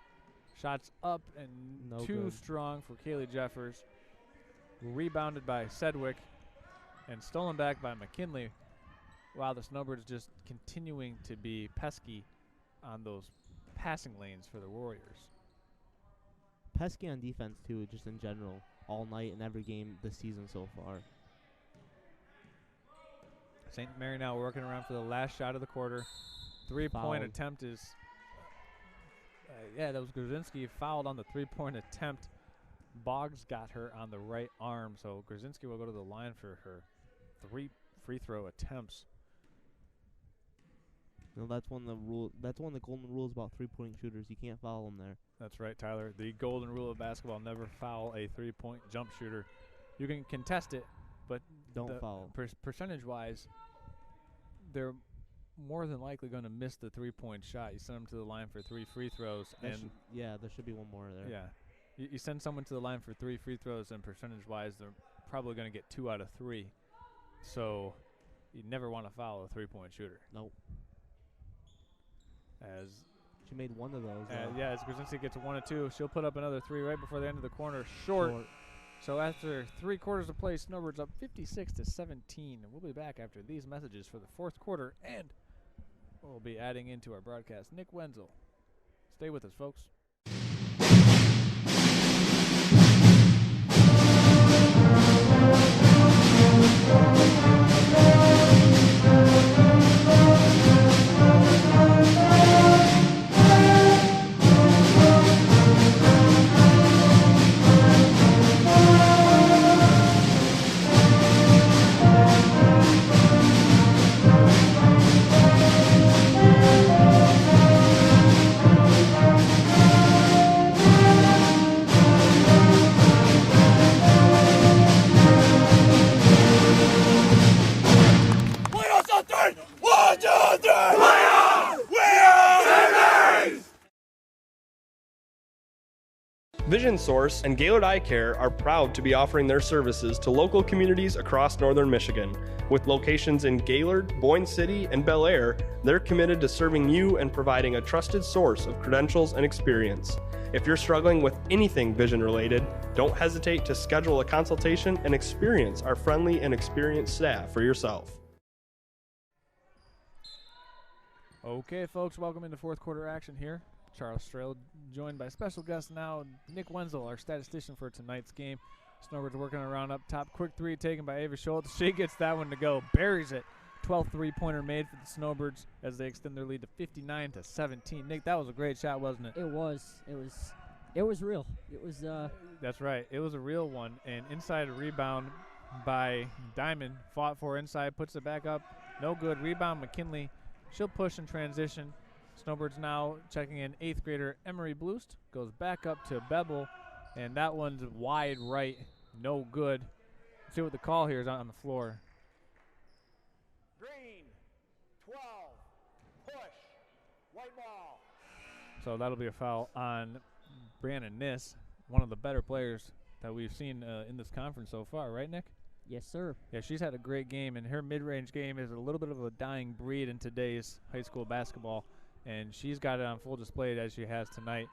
Shots up and too strong for Kaylee Jeffers. Rebounded by Sedgwick and stolen back by McKinley. Wow, the Snowbirds just continuing to be pesky on those passing lanes for the Warriors. Pesky on defense, too, just in general, all night and every game this season so far. St. Mary now working around for the last shot of the quarter. Three-point attempt is, that was Grzinski fouled on the three-point attempt. Boggs got her on the right arm, so Grzinski will go to the line for her 3 free throw attempts. No, that's one of the rule. That's one of the golden rules about three-point shooters. You can't foul them there. That's right, Tyler. The golden rule of basketball: never foul a three-point jump shooter. You can contest it, but don't foul. Percentage-wise, they're more than likely going to miss the three-point shot. You send them to the line for 3 free throws, there should be one more there. Yeah, you send someone to the line for 3 free throws, and percentage-wise, they're probably going to get 2 out of 3. So you never want to foul a three-point shooter. Nope. As she made one of those. As Grzinski gets 1 of 2, she'll put up another 3 right before the end of the corner. Short. So after 3 quarters of play, Snowbirds up 56-17. And we'll be back after these messages for the 4th quarter, and we'll be adding into our broadcast Nick Wenzel. Stay with us, folks. Vision Source and Gaylord Eye Care are proud to be offering their services to local communities across northern Michigan. With locations in Gaylord, Boyne City, and Bel Air, they're committed to serving you and providing a trusted source of credentials and experience. If you're struggling with anything vision related, don't hesitate to schedule a consultation and experience our friendly and experienced staff for yourself. Okay, folks, welcome into 4th quarter action here. Charles Strail joined by special guest now, Nick Wenzel, our statistician for tonight's game. Snowbirds working around up top. Quick 3 taken by Ava Schultz. She gets that one to go. Buries it. 12th three-pointer made for the Snowbirds as they extend their lead to 59-17. Nick, that was a great shot, wasn't it? It was. It was real. It was. That's right. It was a real one. And inside a rebound by Diamond. Fought for inside. Puts it back up. No good. Rebound McKinley. She'll push in transition. Snowbirds now checking in 8th grader Emery Bloost. Goes back up to Bebel, and that one's wide right. No good. Let's see what the call here is on the floor. Green, 12, push, white ball. So that'll be a foul on Brandon Niss, one of the better players that we've seen in this conference so far, right, Nick? Yes, sir. Yeah, she's had a great game, and her mid-range game is a little bit of a dying breed in today's high school basketball. And she's got it on full display as she has tonight.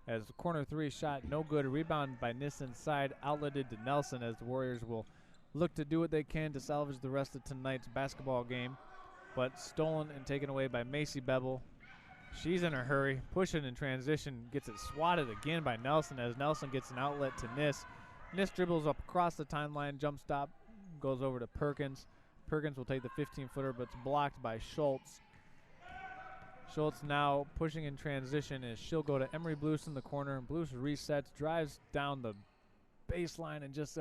As the corner 3 shot, no good. Rebound by Niss inside, outletted to Nelson as the Warriors will look to do what they can to salvage the rest of tonight's basketball game. But stolen and taken away by Macy Bebel. She's in a hurry, pushing in transition, gets it swatted again by Nelson as Nelson gets an outlet to Niss. Niss dribbles up across the timeline, jump stop, goes over to Perkins. Perkins will take the 15-footer, but it's blocked by Schultz. Schultz now pushing in transition as she'll go to Emery Blues in the corner, and Blues resets, drives down the baseline, and just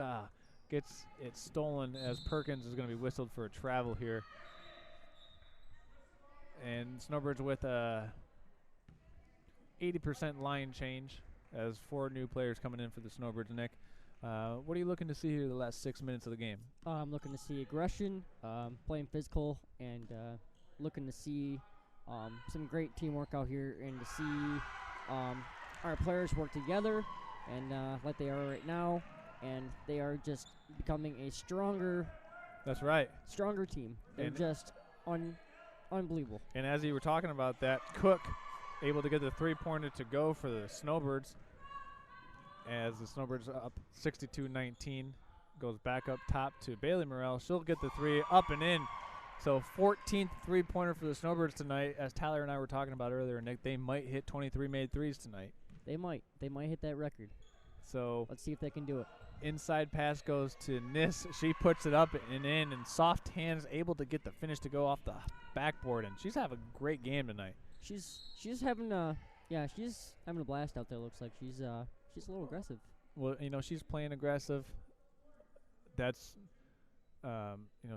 gets it stolen as Perkins is going to be whistled for a travel here. And Snowbirds with a 80% line change as 4 new players coming in for the Snowbirds. Nick, what are you looking to see here the last 6 minutes of the game? I'm looking to see aggression, playing physical, and looking to see some great teamwork out here, and to see our players work together, and like they are right now, and they are just becoming a stronger. That's right. Stronger team. They're just unbelievable. And as you were talking about that, Cook able to get the 3-pointer to go for the Snowbirds, as the Snowbirds up 62-19, goes back up top to Bailey Morrell. She'll get the 3 up and in. So 14th 3-pointer for the Snowbirds tonight. As Tyler and I were talking about earlier, Nick, they might hit 23 made threes tonight. They might hit that record. So let's see if they can do it. Inside pass goes to Nis. She puts it up and in, and soft hands able to get the finish to go off the backboard, and she's having a great game tonight. She's having she's having a blast out there. Looks like she's a little aggressive. Well, she's playing aggressive. That's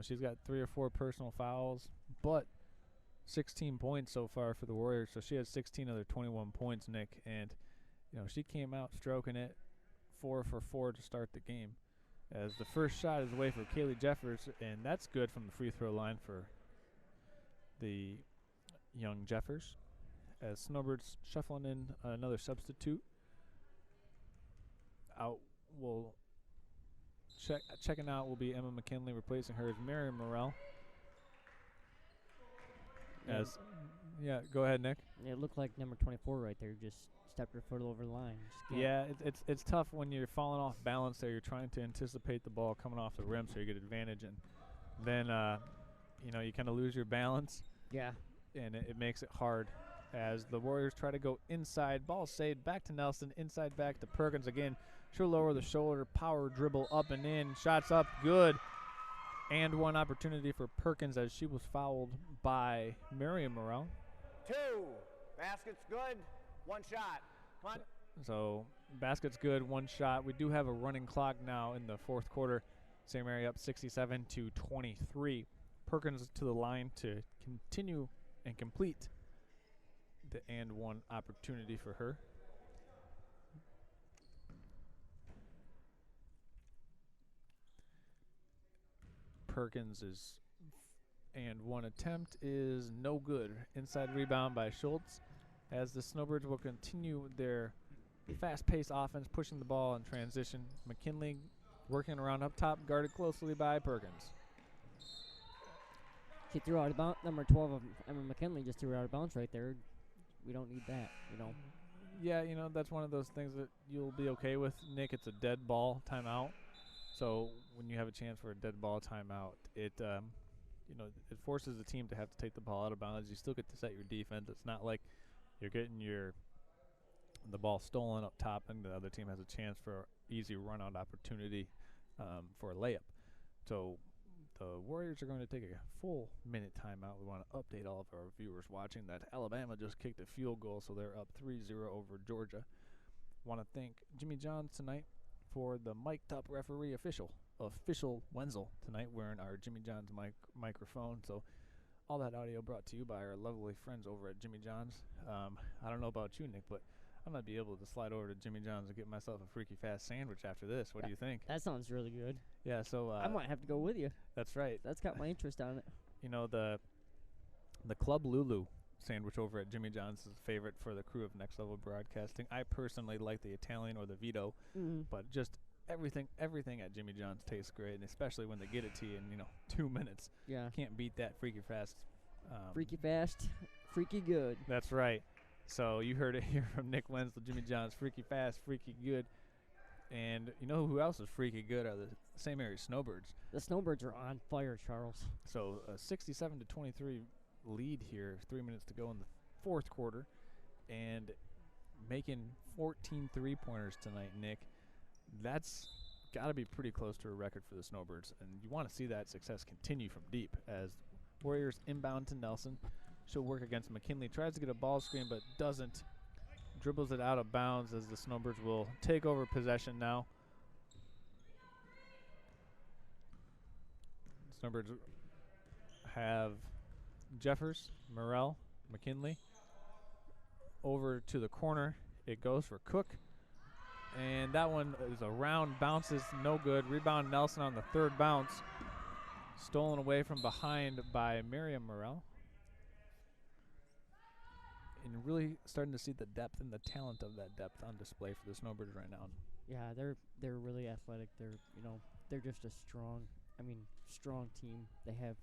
she's got 3 or 4 personal fouls, but 16 points so far for the Warriors. So she has 16 of their 21 points, Nick, and she came out stroking it, 4 for 4 to start the game. As the first shot is away for Kaylee Jeffers, and that's good from the free throw line for the young Jeffers. As Snowbirds shuffling in another substitute. Checking out will be Emma McKinley. Replacing her is Mary Morrell. Go ahead, Nick. It looked like number 24 right there just stepped her foot over the line. Yeah, it's tough when you're falling off balance there. You're trying to anticipate the ball coming off the rim so you get advantage, and then you kind of lose your balance. Yeah. And it makes it hard as the Warriors try to go inside. Ball saved back to Nelson, inside back to Perkins again. She'll lower the shoulder, power dribble up and in. Shots up, good. And one opportunity for Perkins as she was fouled by Miriam Morrell. 2. Basket's good. 1 shot. Punt. So basket's good, 1 shot. We do have a running clock now in the 4th quarter. St. Mary up 67-23. Perkins to the line to continue and complete the and one opportunity for her. Perkins is and one attempt is no good. Inside rebound by Schultz as the Snowbirds will continue their fast-paced offense, pushing the ball in transition. McKinley working around up top, guarded closely by Perkins. She threw out of bounds. Number 12 of Emma McKinley just threw out of bounds right there. We don't need that, Yeah, that's one of those things that you'll be okay with, Nick. It's a dead ball timeout. So when you have a chance for a dead ball timeout, it it forces the team to have to take the ball out of bounds. You still get to set your defense. It's not like you're getting the ball stolen up top and the other team has a chance for easy run-out opportunity for a layup. So the Warriors are going to take a full minute timeout. We want to update all of our viewers watching that Alabama just kicked a field goal, so they're up 3-0 over Georgia. Want to thank Jimmy Johns tonight for the mic'd up referee official Wenzel tonight, wearing our Jimmy Johns microphone. So all that audio brought to you by our lovely friends over at Jimmy Johns. I don't know about you, Nick, but I might be able to slide over to Jimmy John's and get myself a freaky fast sandwich after this. What do you think? That sounds really good. Yeah, so I might have to go with you. That's right. That's got my interest on it. The Club Lulu sandwich over at Jimmy John's is a favorite for the crew of Next Level Broadcasting. I personally like the Italian or the Vito, but just everything at Jimmy John's tastes great, and especially when they get it to you in 2 minutes. Yeah, can't beat that freaky fast. Freaky fast, freaky good. That's right. So you heard it here from Nick Wenzel, Jimmy John's freaky fast, freaky good. And you know who else is freaky good are the St. Mary's Snowbirds. The Snowbirds are on fire, Charles. So a 67-23 lead here, 3 minutes to go in the 4th quarter, and making 14 3-pointers tonight, Nick. That's got to be pretty close to a record for the Snowbirds, and you want to see that success continue from deep as Warriors inbound to Nelson. she'll work against McKinley. Tries to get a ball screen, but doesn't. Dribbles it out of bounds as the Snowbirds will take over possession now. Snowbirds have Jeffers, Morrell, McKinley. Over to the corner. It goes for Cook. And that one is around, bounces, no good. Rebound Nelson on the third bounce. Stolen away from behind by Miriam Morrell. And really starting to see the depth and the talent of that depth on display for the Snowbirds right now. Yeah, they're really athletic. They're just a strong team. They have,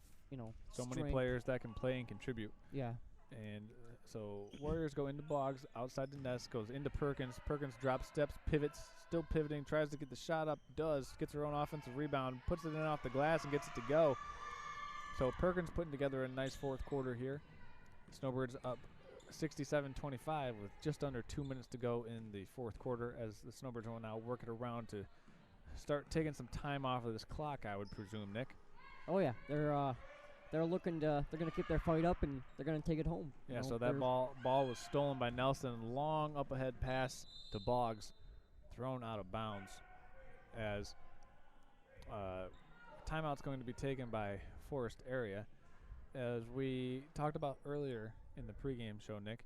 so many strength. players that can play and contribute. Yeah. And so Warriors go into Boggs, outside the nest, goes into Perkins. Perkins drops, steps, pivots, still pivoting, tries to get the shot up, gets her own offensive rebound, puts it in off the glass and gets it to go. So Perkins putting together a nice fourth quarter here. Snowbirds up 67-25 with just under 2 minutes to go in the fourth quarter as the Snowbirds will now work it around to start taking some time off of this clock, I would presume, Nick. Oh yeah, they're looking to they're gonna keep their fight up and they're gonna take it home. Yeah, so that ball was stolen by Nelson. Long up ahead pass to Boggs, thrown out of bounds as timeout's going to be taken by Forest Area. As we talked about earlier in the pregame show, Nick,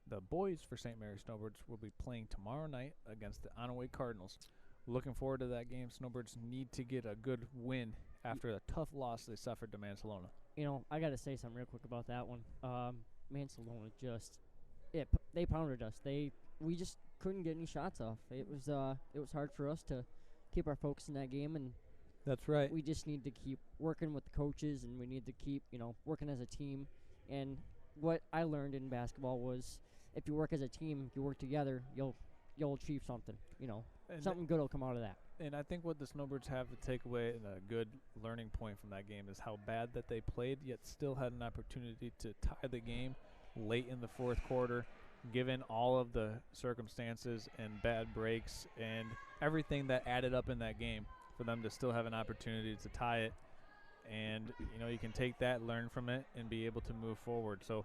the boys for St. Mary's Snowbirds will be playing tomorrow night against the Onaway Cardinals. Looking forward to that game. Snowbirds need to get a good win after the tough loss they suffered to Mansalona. I got to say something real quick about that one. Mansalona they pounded us. We just couldn't get any shots off. It was hard for us to keep our focus in that game, and that's right. We just need to keep working with the coaches, and we need to keep working as a team. And what I learned in basketball was if you work as a team, you work together, you'll achieve something. And something good will come out of that. And I think what the Snowbirds have to take away and a good learning point from that game is how bad that they played, yet still had an opportunity to tie the game late in the fourth quarter, given all of the circumstances and bad breaks and everything that added up in that game for them to still have an opportunity to tie it. And, you can take that, learn from it, and be able to move forward. So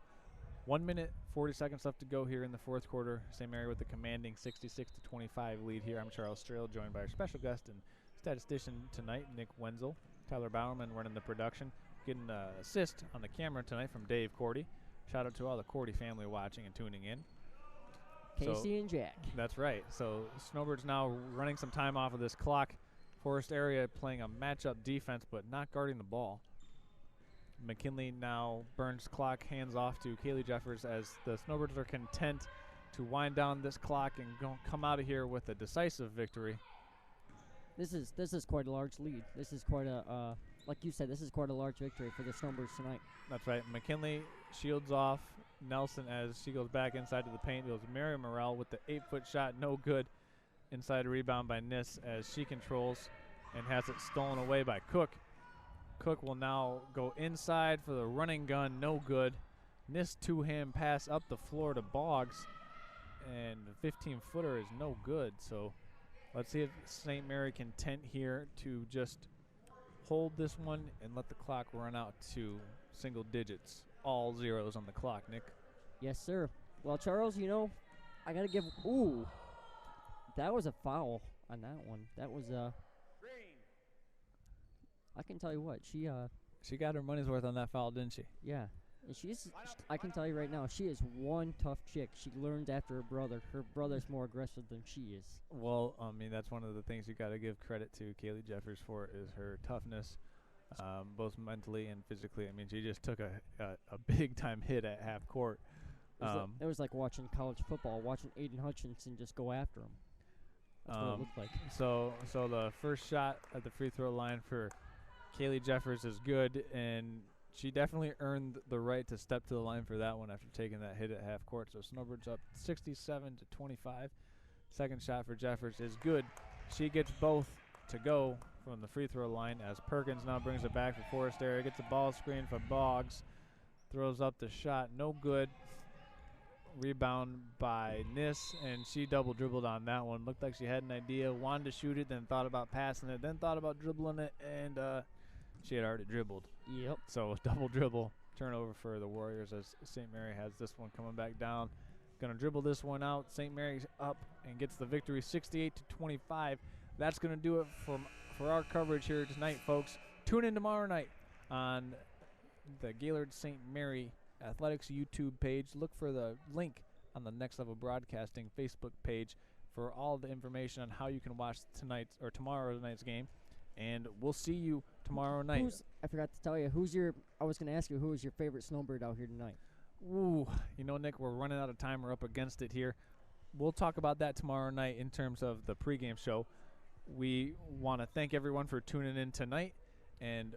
1 minute, 40 seconds left to go here in the fourth quarter. St. Mary with the commanding 66-25 lead here. I'm Charles Strail, joined by our special guest and statistician tonight, Nick Wenzel. Tyler Bowerman running the production. Getting an assist on the camera tonight from Dave Cordy. Shout out to all the Cordy family watching and tuning in. Casey and Jack. That's right. So Snowbirds now running some time off of this clock. Forest Area playing a matchup defense but not guarding the ball. McKinley now burns clock, hands off to Kaylee Jeffers as the Snowbirds are content to wind down this clock and come out of here with a decisive victory. This is quite a large lead. This is quite a like you said, this is quite a large victory for the Snowbirds tonight. That's right. McKinley shields off Nelson as she goes back inside to the paint. It was Mary Morrell with the 8-foot shot, no good. Inside a rebound by Nis as she controls and has it stolen away by Cook. Cook will now go inside for the running gun, no good. Nis two-hand pass up the floor to Boggs, and the 15-footer is no good. So let's see if St. Mary can tent here to just hold this one and let the clock run out to single digits. All zeros on the clock, Nick. Yes, sir. Well, Charles, I got to give that was a foul on that one. That was I can tell you what, she got her money's worth on that foul, didn't she? Yeah. And I can tell you right now, she is one tough chick. She learned after her brother. Her brother's more aggressive than she is. Well, that's one of the things you got to give credit to Kaylee Jeffers for is her toughness, both mentally and physically. She just took a big-time hit at half court. It was like watching college football, watching Aiden Hutchinson just go after him. That's what it looked like. So the first shot at the free throw line for Kaylee Jeffers is good, and she definitely earned the right to step to the line for that one after taking that hit at half court. So Snowbirds up 67-25. Second shot for Jeffers is good. She gets both to go from the free throw line as Perkins now brings it back for Forest Area. Gets a ball screen for Boggs. Throws up the shot, no good. Rebound by Nis, and she double dribbled on that one. Looked like she had an idea, wanted to shoot it, then thought about passing it, then thought about dribbling it, and she had already dribbled. Yep. So double dribble turnover for the Warriors as St. Mary has this one coming back down. Going to dribble this one out. St. Mary's up and gets the victory 68-25. That's going to do it for our coverage here tonight, folks. Tune in tomorrow night on the Gaylord St. Mary Athletics YouTube page. Look for the link on the Next Level Broadcasting Facebook page for all the information on how you can watch tonight's or tomorrow night's game. And we'll see you tomorrow night. I forgot to tell you, I was going to ask you, who is your favorite Snowbird out here tonight? Ooh, Nick, we're running out of time. We're up against it here. We'll talk about that tomorrow night in terms of the pregame show. We want to thank everyone for tuning in tonight, and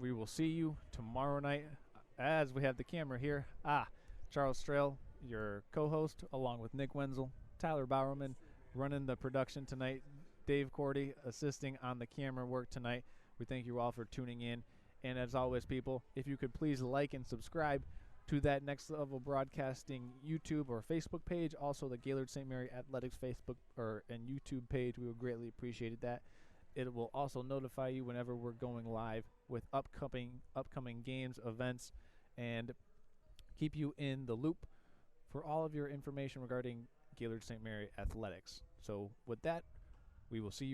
we will see you tomorrow night as we have the camera here. Charles Strail, your co-host, along with Nick Wenzel, Tyler Bowerman, running the production tonight, Dave Cordy assisting on the camera work tonight. We thank you all for tuning in. And as always, people, if you could please like and subscribe to that Next Level Broadcasting YouTube or Facebook page, also the Gaylord St. Mary Athletics Facebook and YouTube page, we would greatly appreciate that. It will also notify you whenever we're going live with upcoming games, events, and keep you in the loop for all of your information regarding Gaylord St. Mary Athletics. So with that, we will see you